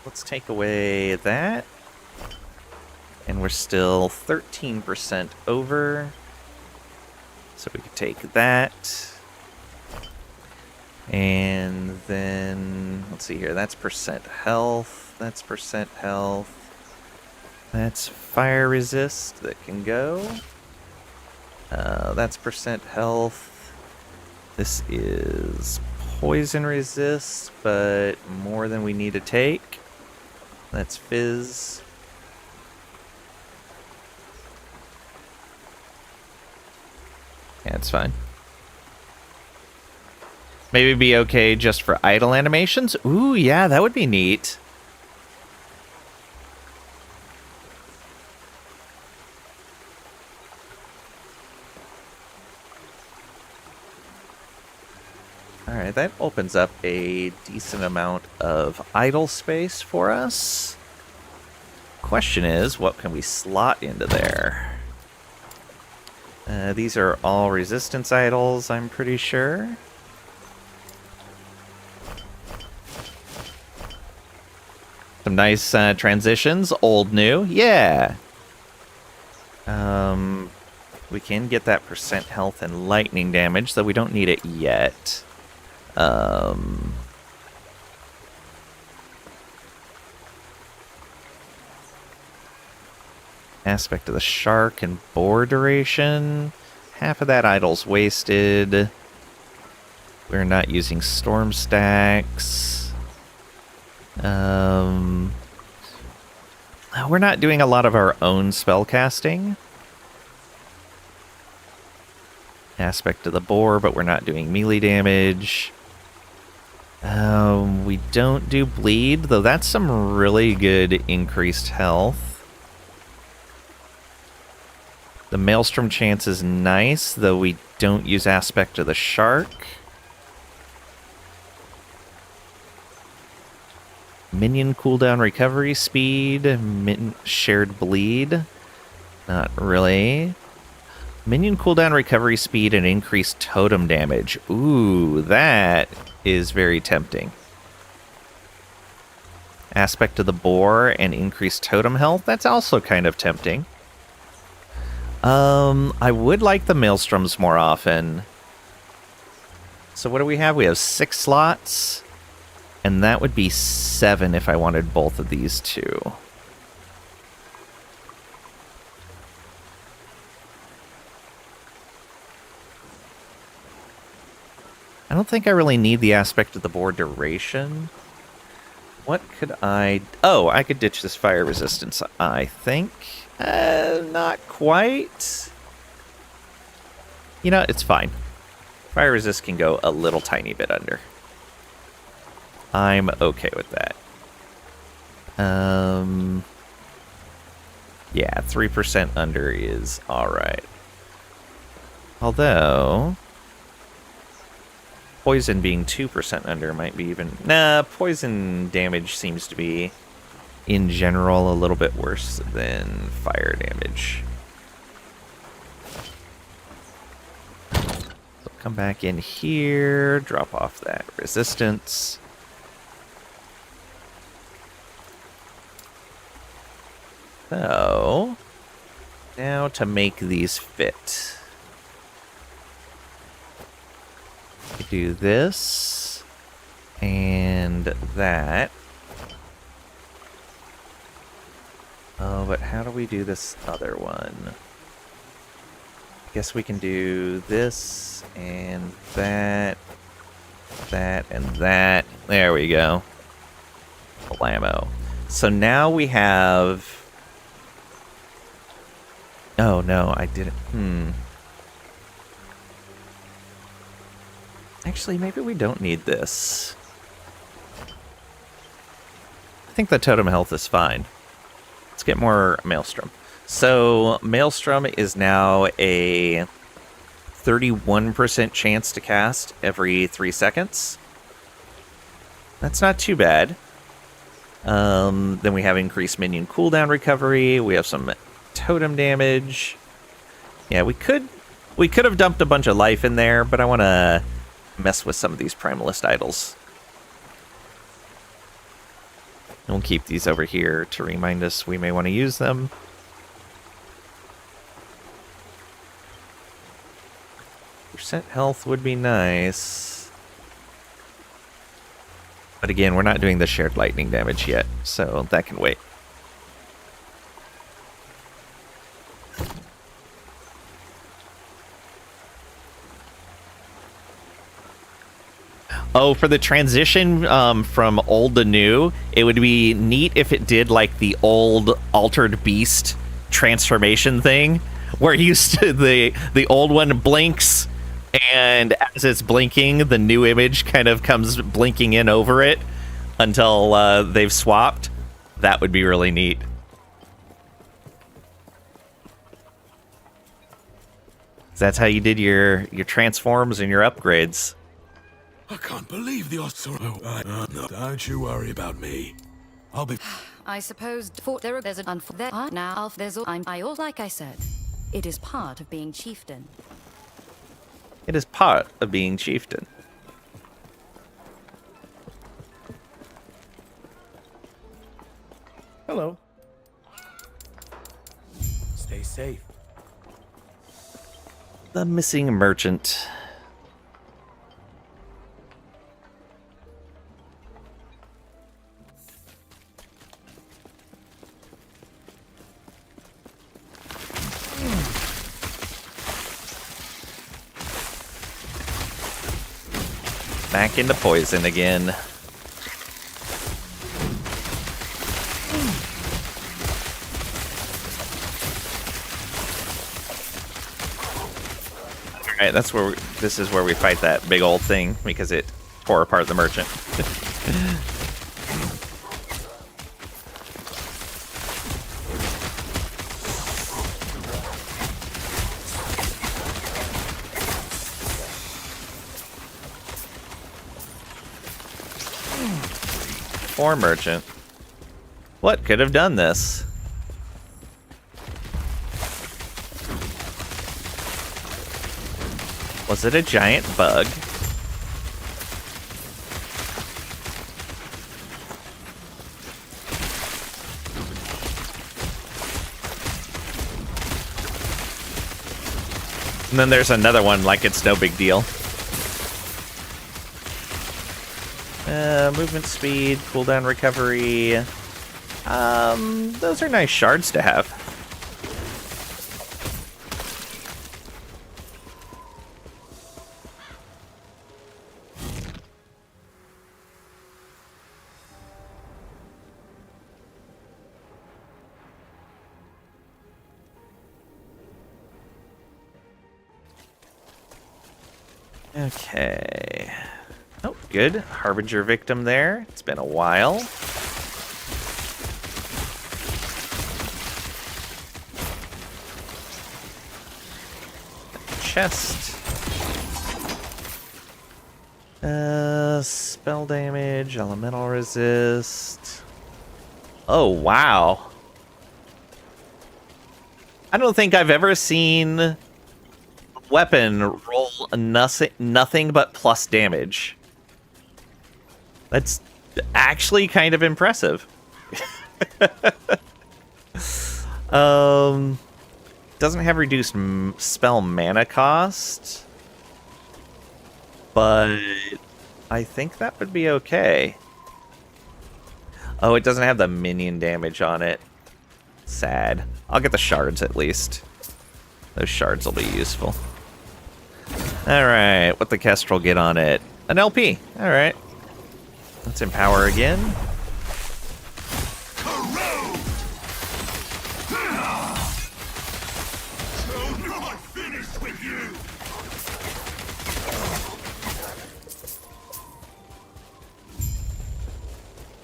Let's take away that. And we're still 13% over. So we could take that. And then, let's see here, that's percent health. That's percent health. That's fire resist that can go. That's percent health. This is poison resist, but more than we need to take. That's fizz. Yeah, it's fine. Maybe be okay just for idle animations? Ooh, yeah, that would be neat. Alright, that opens up a decent amount of idle space for us. Question is, what can we slot into there? These are all resistance idols, I'm pretty sure. Some nice transitions, old, new, yeah. We can get that percent health and lightning damage, though we don't need it yet. Aspect of the shark and boar duration. Half of that idle's wasted. We're not using storm stacks. We're not doing a lot of our own spell casting. Aspect of the boar, but we're not doing melee damage. We don't do bleed, though that's some really good increased health. The maelstrom chance is nice, though we don't use aspect of the shark. Minion cooldown recovery speed, shared bleed. Not really. Minion cooldown recovery speed and increased totem damage. Ooh, that is very tempting. Aspect of the boar and increased totem health. That's also kind of tempting. I would like the maelstroms more often. So what do we have? We have 6 slots. And that would be 7 if I wanted both of these two. I don't think I really need the aspect of the boar duration. What could I... Oh, I could ditch this fire resistance, I think. Not quite. You know, it's fine. Fire resist can go a little tiny bit under. I'm okay with that. Yeah, 3% under is alright. Although... Poison being 2% under might be even... Nah, poison damage seems to be, in general, a little bit worse than fire damage. So come back in here, drop off that resistance. So, now to make these fit. We do this, and that. Oh, but how do we do this other one? I guess we can do this, and that, and that. There we go. Blammo. So now we have... Oh, no, I didn't. Actually, maybe we don't need this. I think the totem health is fine. Let's get more Maelstrom. So, Maelstrom is now a 31% chance to cast every 3 seconds. That's not too bad. Then we have increased minion cooldown recovery. We have some totem damage. Yeah, we could have dumped a bunch of life in there, but I want to mess with some of these primalist idols. And we'll keep these over here to remind us we may want to use them. Percent health would be nice. But again, we're not doing the shared lightning damage yet, so that can wait. Oh, for the transition from old to new, it would be neat if it did like the old Altered Beast transformation thing, where the old one blinks, and as it's blinking, the new image kind of comes blinking in over it until they've swapped. That would be really neat. That's how you did your transforms and your upgrades. Believe the Osoro. No, don't you worry about me. I'll be. I suppose there's an there now there's I all like I said. It is part of being chieftain. It is part of being chieftain. Hello. Stay safe. The missing merchant. Back into poison again. Alright, that's where this is where we fight that big old thing because it tore apart the merchant. Poor merchant. What could have done this? Was it a giant bug? And then there's another one like it's no big deal. Movement speed, cooldown recovery. Those are nice shards to have. Okay. Oh, good. Harbinger victim there. It's been a while. Chest. Spell damage, elemental resist. Oh, wow. I don't think I've ever seen a weapon roll nothing but plus damage. That's actually kind of impressive. Doesn't have reduced spell mana cost, but I think that would be okay. Oh, it doesn't have the minion damage on it. Sad. I'll get the shards at least. Those shards will be useful. Alright, what the Kestrel get on it? An LP. Alright. Let's empower again.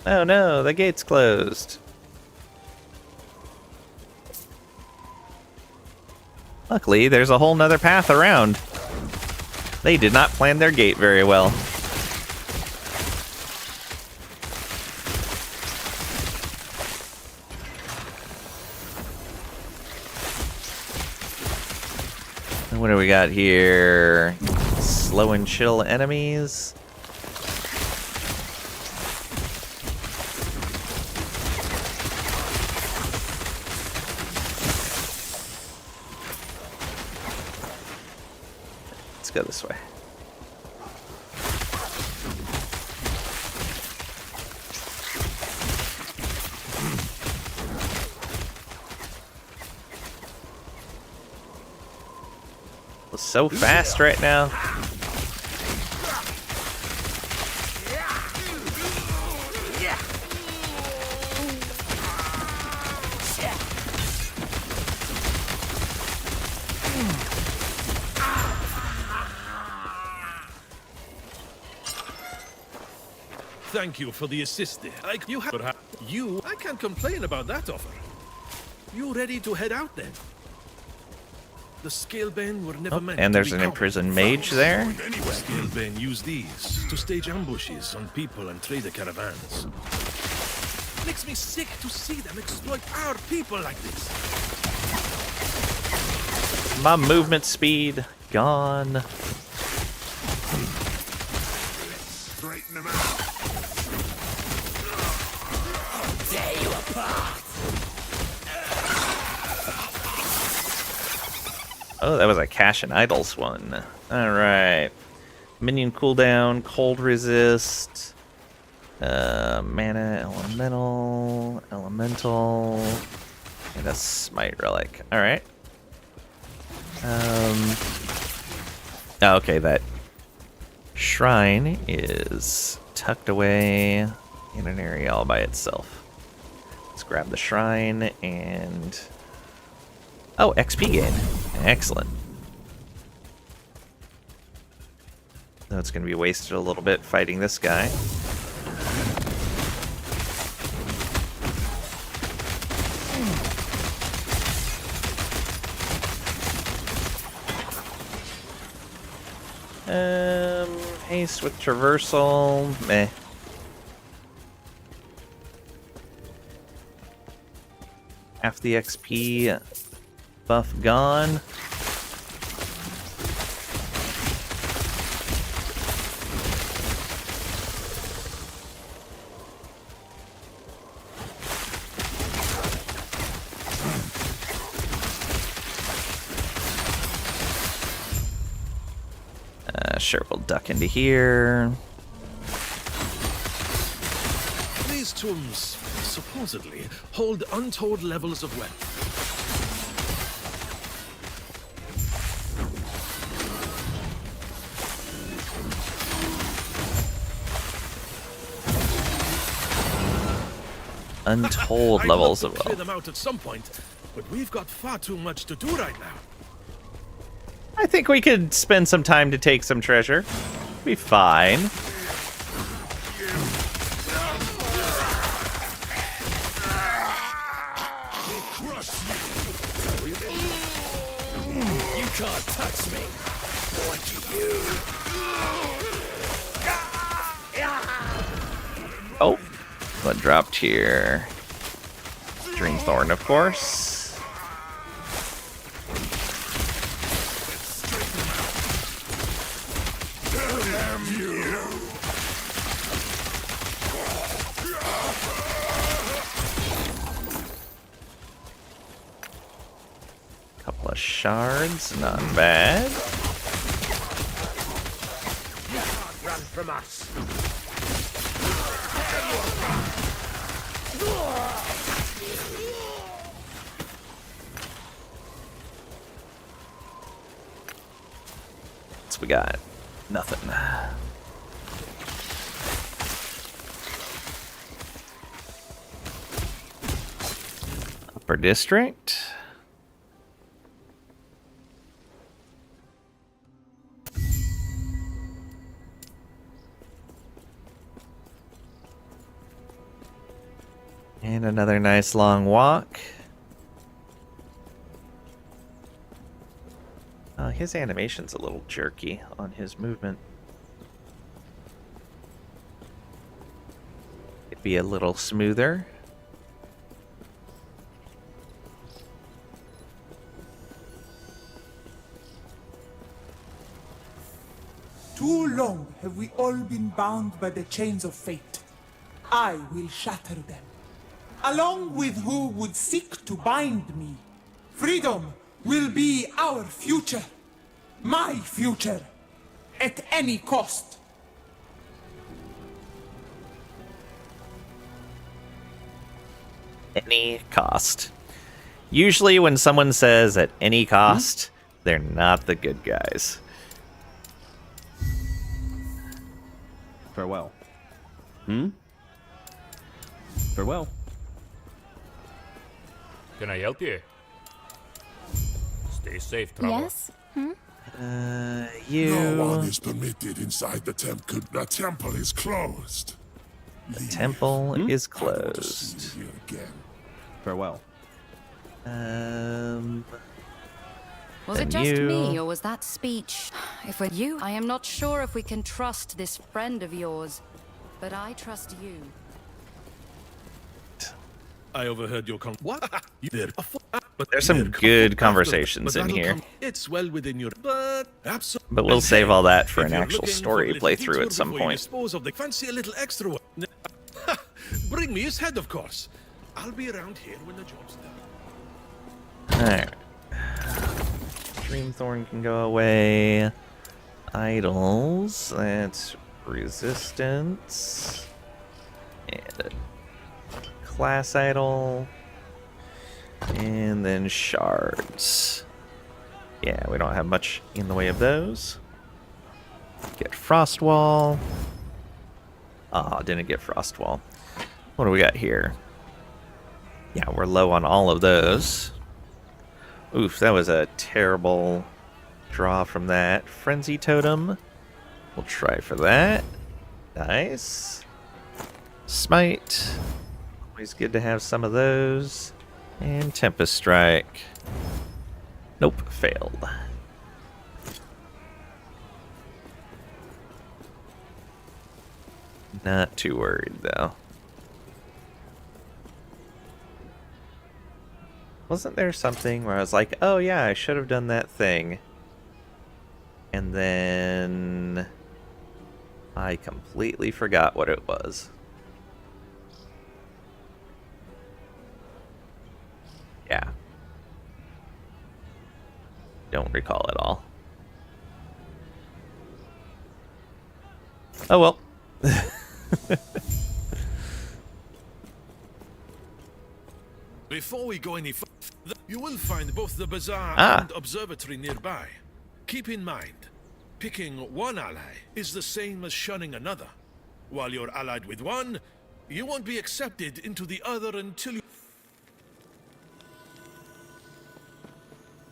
Oh no, the gate's closed. Luckily, there's a whole nother path around. They did not plan their gate very well. And what do we got here? Slow and chill enemies. Let's go this way. So fast right now. Thank you for the assist there. I can't complain about that offer. You ready to head out then? The Scalebane were never meant And to there's be an common. imprisoned mage there. Scalebane use these to stage ambushes on people and trader caravans. Makes me sick to see them exploit our people like this. My movement speed gone. Straighten them out. Tear you apart. Oh, that was a Cash and Idols one. Alright. Minion cooldown, cold resist, mana, elemental, and a smite relic. Alright. Okay, that shrine is tucked away in an area all by itself. Let's grab the shrine and... Oh, XP gain. Excellent. So it's going to be wasted a little bit fighting this guy. Haste with traversal. Meh. Half the XP buff gone. Sure, we'll duck into here. These tombs supposedly hold untold levels of wealth. Untold levels of I'd love to clear wealth. them out at some point, but we've got far too much to do right now. I think we could spend some time to take some treasure. Be fine. You can't touch me. Like you. Oh, what dropped here? Dreamthorn, of course. Couple of shards, not bad. You can't run from us. What's we got? Nothing. Upper District. And another nice long walk. His animation's a little jerky on his movement. It'd be a little smoother. Too long have we all been bound by the chains of fate. I will shatter them, along with who would seek to bind me. Freedom will be our future. My future. At any cost. Any cost. Usually when someone says at any cost, they're not the good guys. Farewell. Farewell. Can I help you? Stay safe, traveler. Yes? You... No one is permitted inside the temple. The temple is closed. The temple is I don't want to closed. see you here again. Farewell. Was Then it just you. me, or was that speech? If we're you, I am not sure if we can trust this friend of yours, but I trust you. I overheard your What? There's some good conversations in here. It's well within your. But absolutely. But we'll save all that for an actual story playthrough at some point. Dispose of the fancy a little extra one. Bring me his head, of course. I'll be around here when the job's done. Alright. Dreamthorn can go away. Idols. That's resistance. And a class idol. And then shards. Yeah, we don't have much in the way of those. Get frost wall. Ah, didn't get frost wall. What do we got here? Yeah, we're low on all of those. Oof, that was a terrible draw from that. Frenzy totem. We'll try for that. Nice. Smite. Always good to have some of those. And Tempest Strike. Nope, failed. Not too worried, though. Wasn't there something where I was like, oh yeah, I should have done that thing. And then I completely forgot what it was. Yeah. Don't recall at all. Oh well. Before we go any further, you will find both the bazaar and observatory nearby. Keep in mind, picking one ally is the same as shunning another. While you're allied with one, you won't be accepted into the other until you...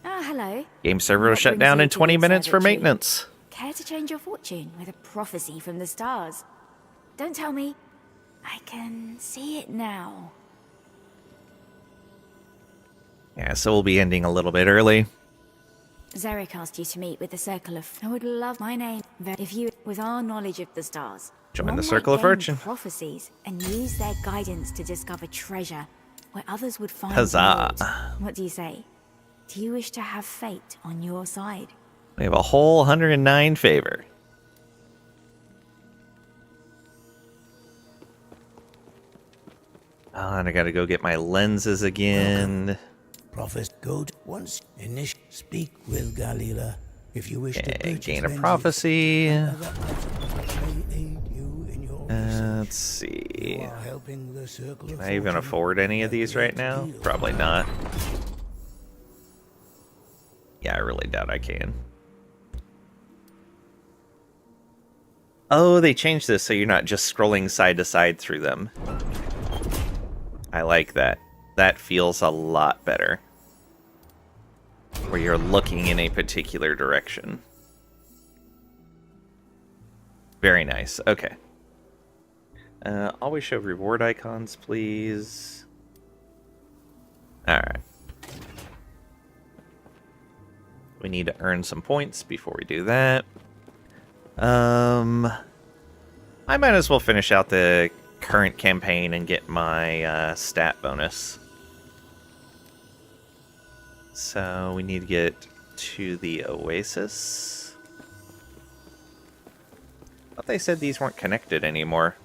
Ah, hello. Game server will shut down in 20 minutes for maintenance. Care to change your fortune with a prophecy from the stars? Don't tell me. I can see it now. Yeah, so we'll be ending a little bit early. Zarek asked you to meet with the Circle of... I would love my name if you, with our knowledge of the stars. Join the Circle of Fortune. Prophecies and use their guidance to discover treasure where others would find Huzzah. gold. What do you say? Do you wish to have fate on your side? We have a whole 109 favor. Oh, and I gotta go get my lenses again. Prophet, go to once. Speak with Galila if you wish to gain a prophecy. Let's see. Can I even afford any of these right now? Probably not. Yeah, I really doubt I can. Oh, they changed this so you're not just scrolling side to side through them. I like that. That feels a lot better. Where you're looking in a particular direction. Very nice. Okay. Always show reward icons, please. Alright. We need to earn some points before we do that. I might as well finish out the current campaign and get my stat bonus. So we need to get to the Oasis. I thought they said these weren't connected anymore.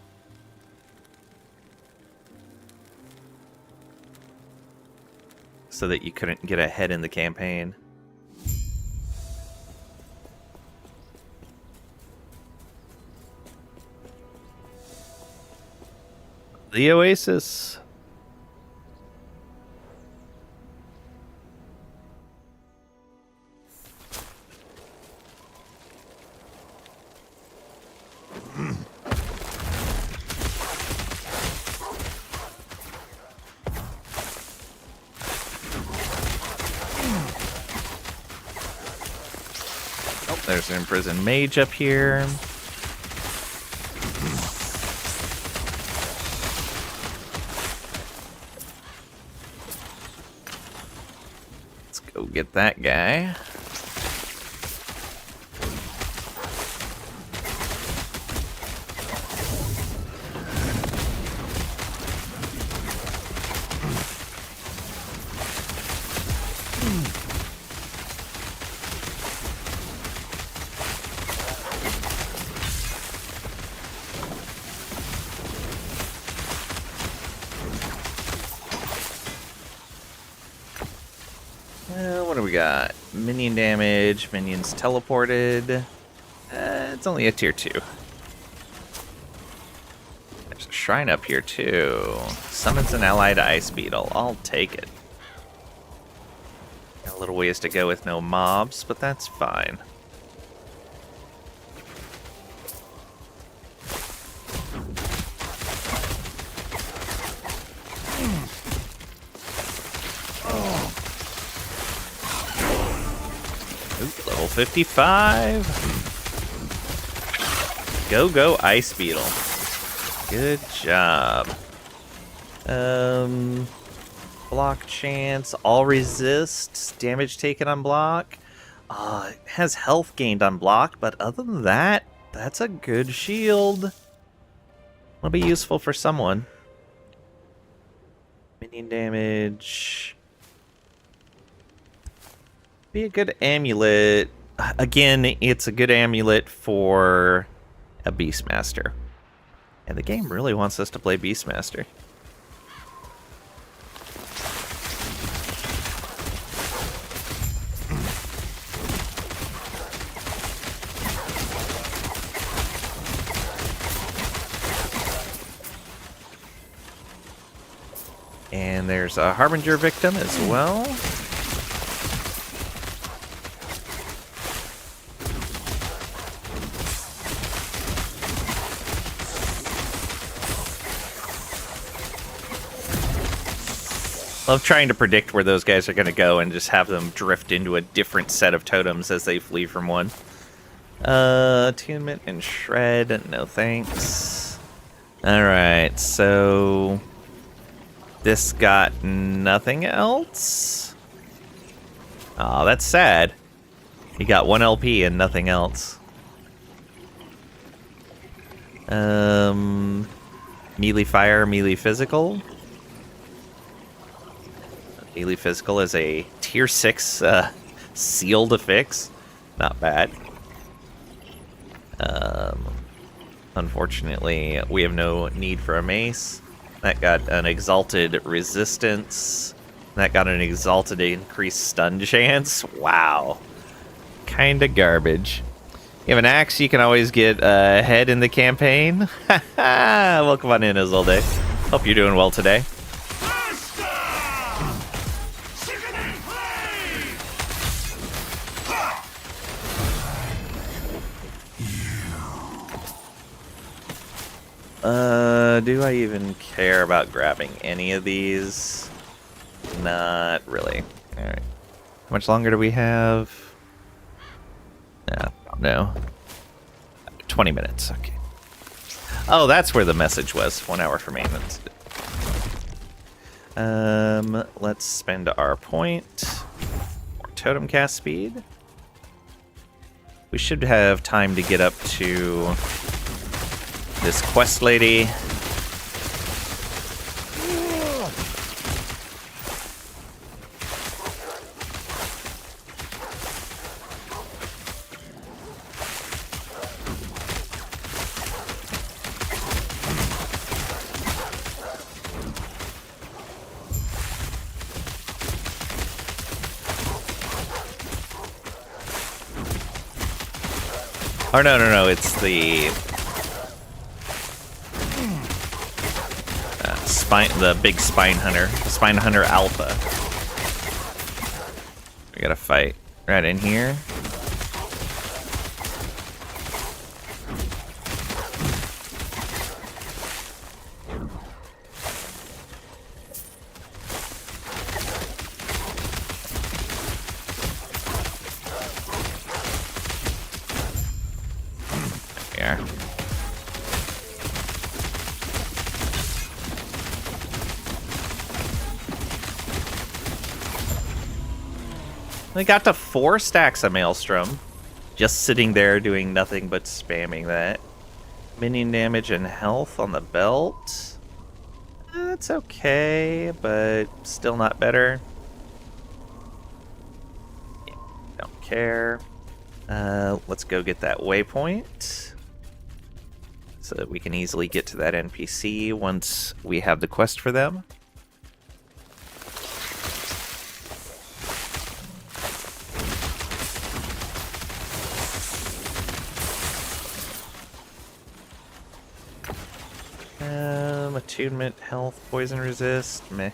So that you couldn't get ahead in the campaign. The Oasis. Oh, there's an imprisoned mage up here. Let's go get that guy. What do we got? Minion damage, minions teleported. It's only a tier 2. There's a shrine up here too. Summons an allied ice beetle. I'll take it. Got a little ways to go with no mobs, but that's fine. Ooh, level 55. Go ice beetle. Good job. Block chance, all resists, damage taken on block. It has health gained on block, but other than that, that's a good shield. Will be useful for someone. Minion damage. Be a good amulet. Again, it's a good amulet for a Beastmaster. And the game really wants us to play Beastmaster. And there's a Harbinger victim as well. Love trying to predict where those guys are going to go and just have them drift into a different set of totems as they flee from one. Attunement and shred, no thanks. Alright, so this got nothing else? Aw, that's sad. He got 1 LP and nothing else. Melee fire, melee physical. Melee physical is a tier 6 seal to fix. Not bad. Unfortunately, we have no need for a mace. That got an exalted resistance. That got an exalted increased stun chance. Wow. Kinda garbage. You have an axe, you can always get ahead in the campaign. Well, come on in, Isolde. Hope you're doing well today. Do I even care about grabbing any of these? Not really. Alright. How much longer do we have? No. 20 minutes, okay. Oh, that's where the message was. 1 hour for maintenance. Let's spend our point. More totem cast speed. We should have time to get up to this quest lady. Oh, no, it's the the big spine hunter, the spine hunter alpha. We gotta fight right in here. There. We got to 4 stacks of Maelstrom. Just sitting there doing nothing but spamming that. Minion damage and health on the belt. That's okay, but still not better. Yeah, don't care. Let's go get that waypoint. So that we can easily get to that NPC once we have the quest for them. attunement, health, poison resist, meh.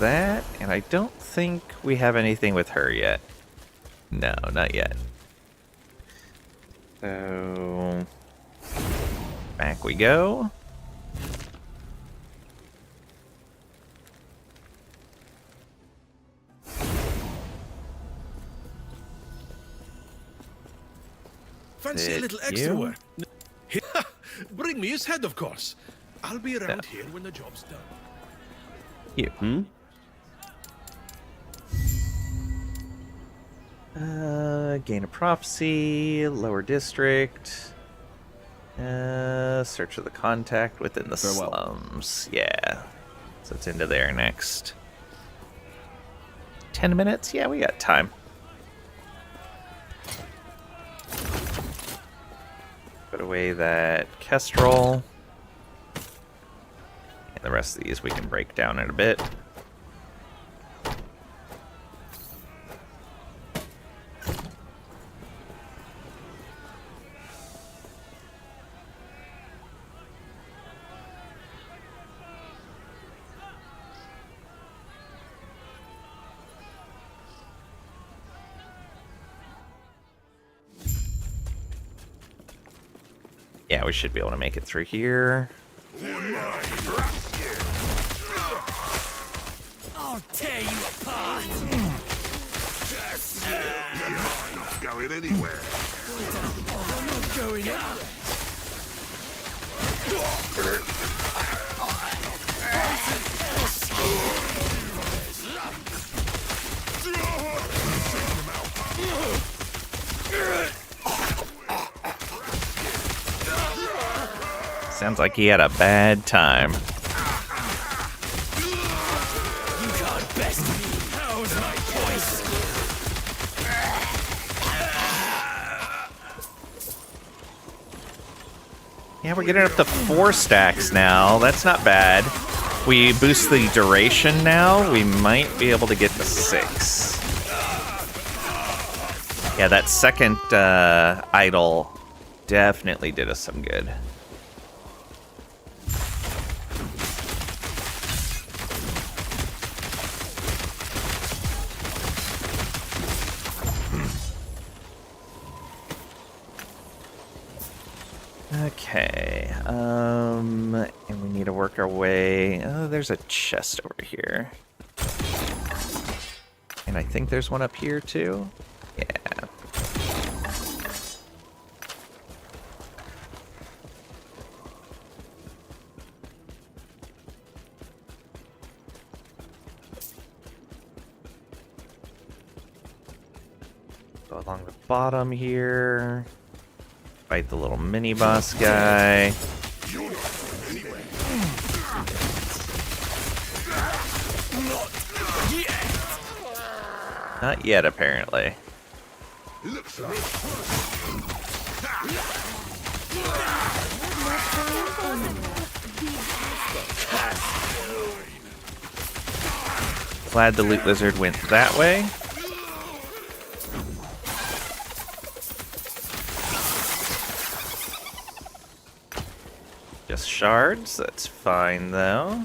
That, and I don't think we have anything with her yet. No, not yet. So, back we go. Fancy a little extra work? Bring me his head, of course. I'll be around here when the job's done. You. Gain a prophecy, lower district. Search of the contact within the slums. Yeah. So it's into there next. 10 minutes? Yeah, we got time. Put away that Kestrel. And the rest of these we can break down in a bit. Yeah, we should be able to make it through here. I'll tear you apart. You're not going anywhere. I'm not going anywhere. Sounds like he had a bad time. You can't best me. How's my voice? Yeah, we're getting up to 4 stacks now. That's not bad. We boost the duration now. We might be able to get to 6. Yeah, that second idol definitely did us some good. Okay, and we need to work our way. Oh, there's a chest over here. And I think there's one up here too. Yeah. Go along the bottom here. Fight the little mini boss guy. Not yet, apparently. Glad the loot lizard went that way. Just shards, that's fine though.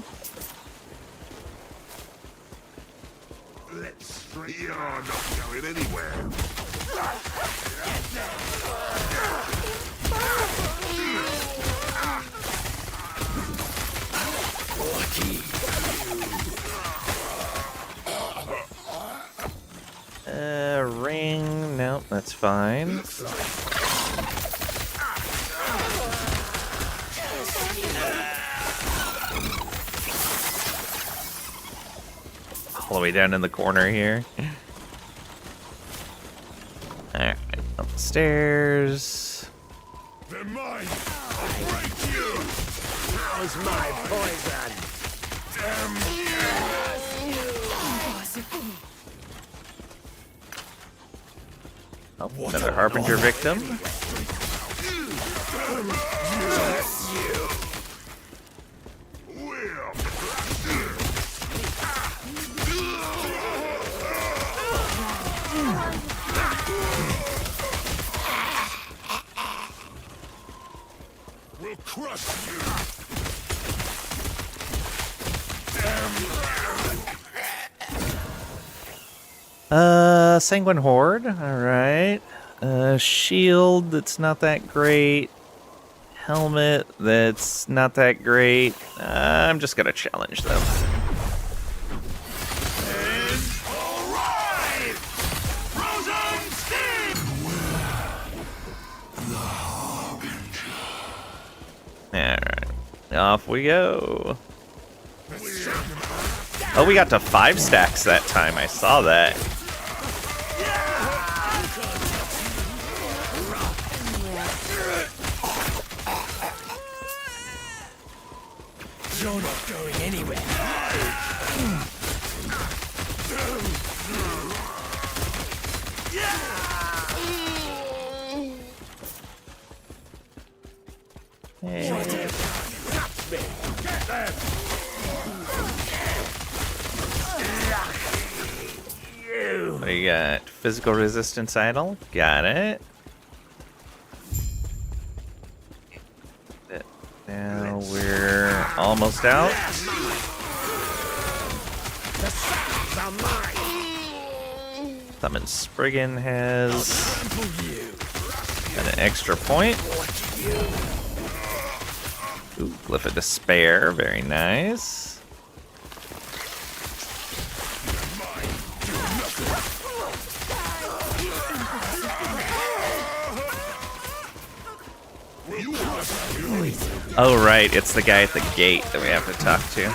You're not going anywhere. Ring, nope, that's fine. All the way down in the corner here. Alright, up the stairs. They're mine! I'll break you! How's my poison? Damn Oh, another Harbinger victim. Sanguine Horde, alright. Shield, that's not that great. Helmet, that's not that great. I'm just gonna challenge them. Alright, off we go. Oh, we got to 5 stacks that time. I saw that. You're not going anywhere. Hey. What do you got? Physical resistance idol? Got it. Now we're almost out. Summon Spriggan has got an extra point. Ooh, Glyph of Despair, very nice. Oh right, it's the guy at the gate that we have to talk to.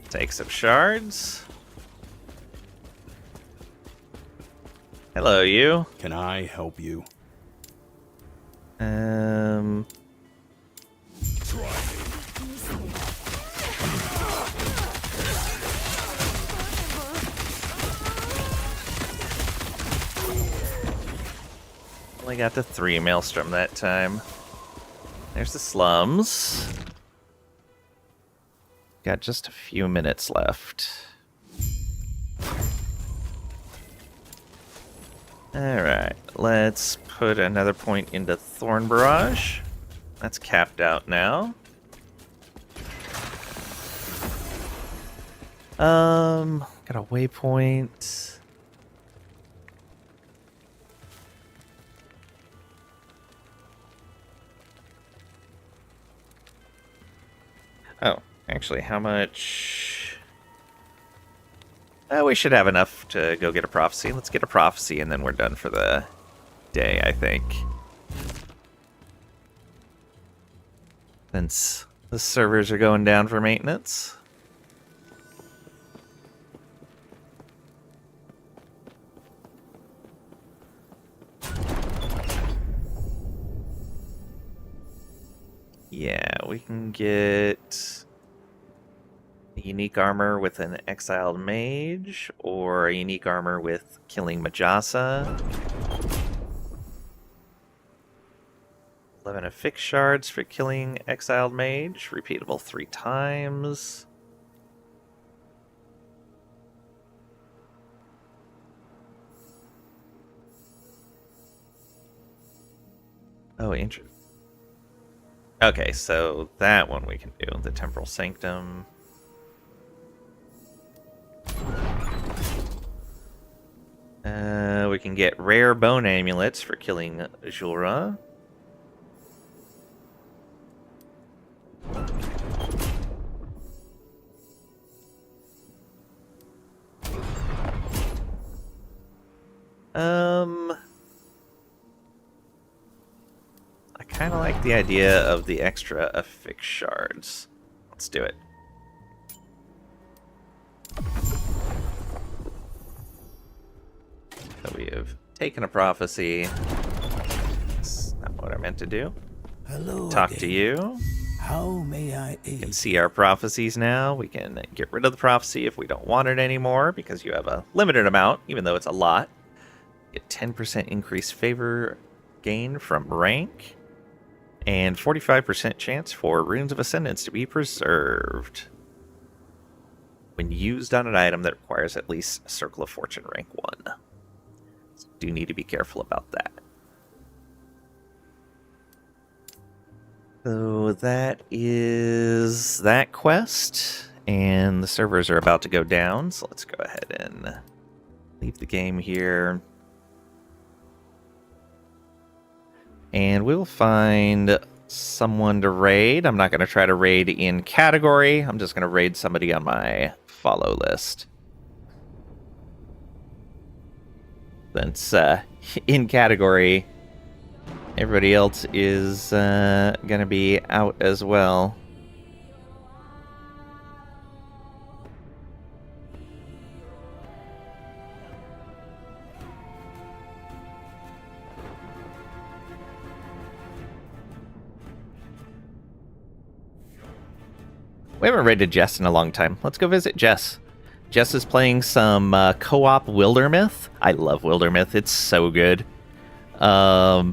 Take some shards. Hello, you. Can I help you? Only got to 3 Maelstrom that time. There's the slums. Got just a few minutes left. Alright, let's put another point into Thorn Barrage. That's capped out now. Got a waypoint. Oh, actually, how much? We should have enough to go get a prophecy. Let's get a prophecy, and then we're done for the day, I think. Since the servers are going down for maintenance. Yeah, we can get a unique armor with an exiled mage, or a unique armor with killing Majasa. 11 affix shards for killing exiled mage, repeatable 3 times. Oh, interesting. Okay, so that one we can do, the Temporal Sanctum. We can get rare bone amulets for killing Jura. I kind of like the idea of the extra affix shards. Let's do it. So we have taken a prophecy. That's not what I meant to do. Hello Talk again. to you. How may I aid? We can see our prophecies now. We can get rid of the prophecy if we don't want it anymore, because you have a limited amount, even though it's a lot. Get 10% increased favor gain from rank. And 45% chance for Runes of Ascendance to be preserved when used on an item that requires at least Circle of Fortune rank 1. So do need to be careful about that. So that is that quest, and the servers are about to go down, so let's go ahead and leave the game here. And we'll find someone to raid. I'm not going to try to raid in category. I'm just going to raid somebody on my follow list. Since in category, everybody else is going to be out as well. We haven't raided Jess in a long time. Let's go visit Jess. Jess is playing some co-op Wildermyth. I love Wildermyth. It's so good. I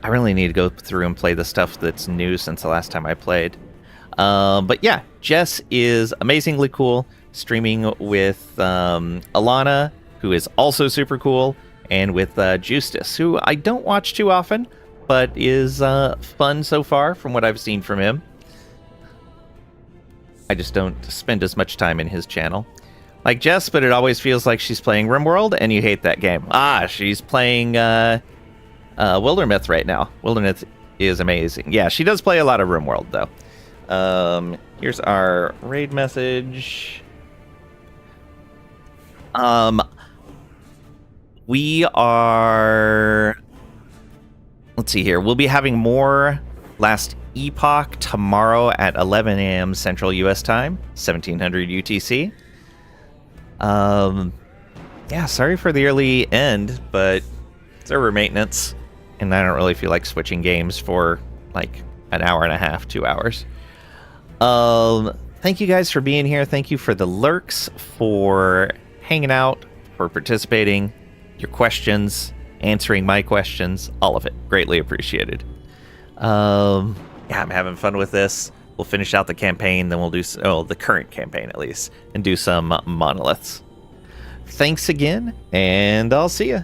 really need to go through and play the stuff that's new since the last time I played. But yeah, Jess is amazingly cool, streaming with Alana, who is also super cool, and with Justus, who I don't watch too often, but is fun so far from what I've seen from him. I just don't spend as much time in his channel. Like Jess, but it always feels like she's playing RimWorld, and you hate that game. She's playing Wildermyth right now. Wildermyth is amazing. Yeah, she does play a lot of RimWorld, though. Here's our raid message. We are... Let's see here. We'll be having more Last Epoch tomorrow at 11 a.m. Central U.S. time, 1700 UTC. Yeah, sorry for the early end, but server maintenance, and I don't really feel like switching games for like an hour and a half, 2 hours. Thank you guys for being here. Thank you for the lurks, for hanging out, for participating, your questions, answering my questions, all of it. Greatly appreciated. Yeah, I'm having fun with this. We'll finish out the campaign, then we'll do the current campaign at least, and do some monoliths. Thanks again, and I'll see ya.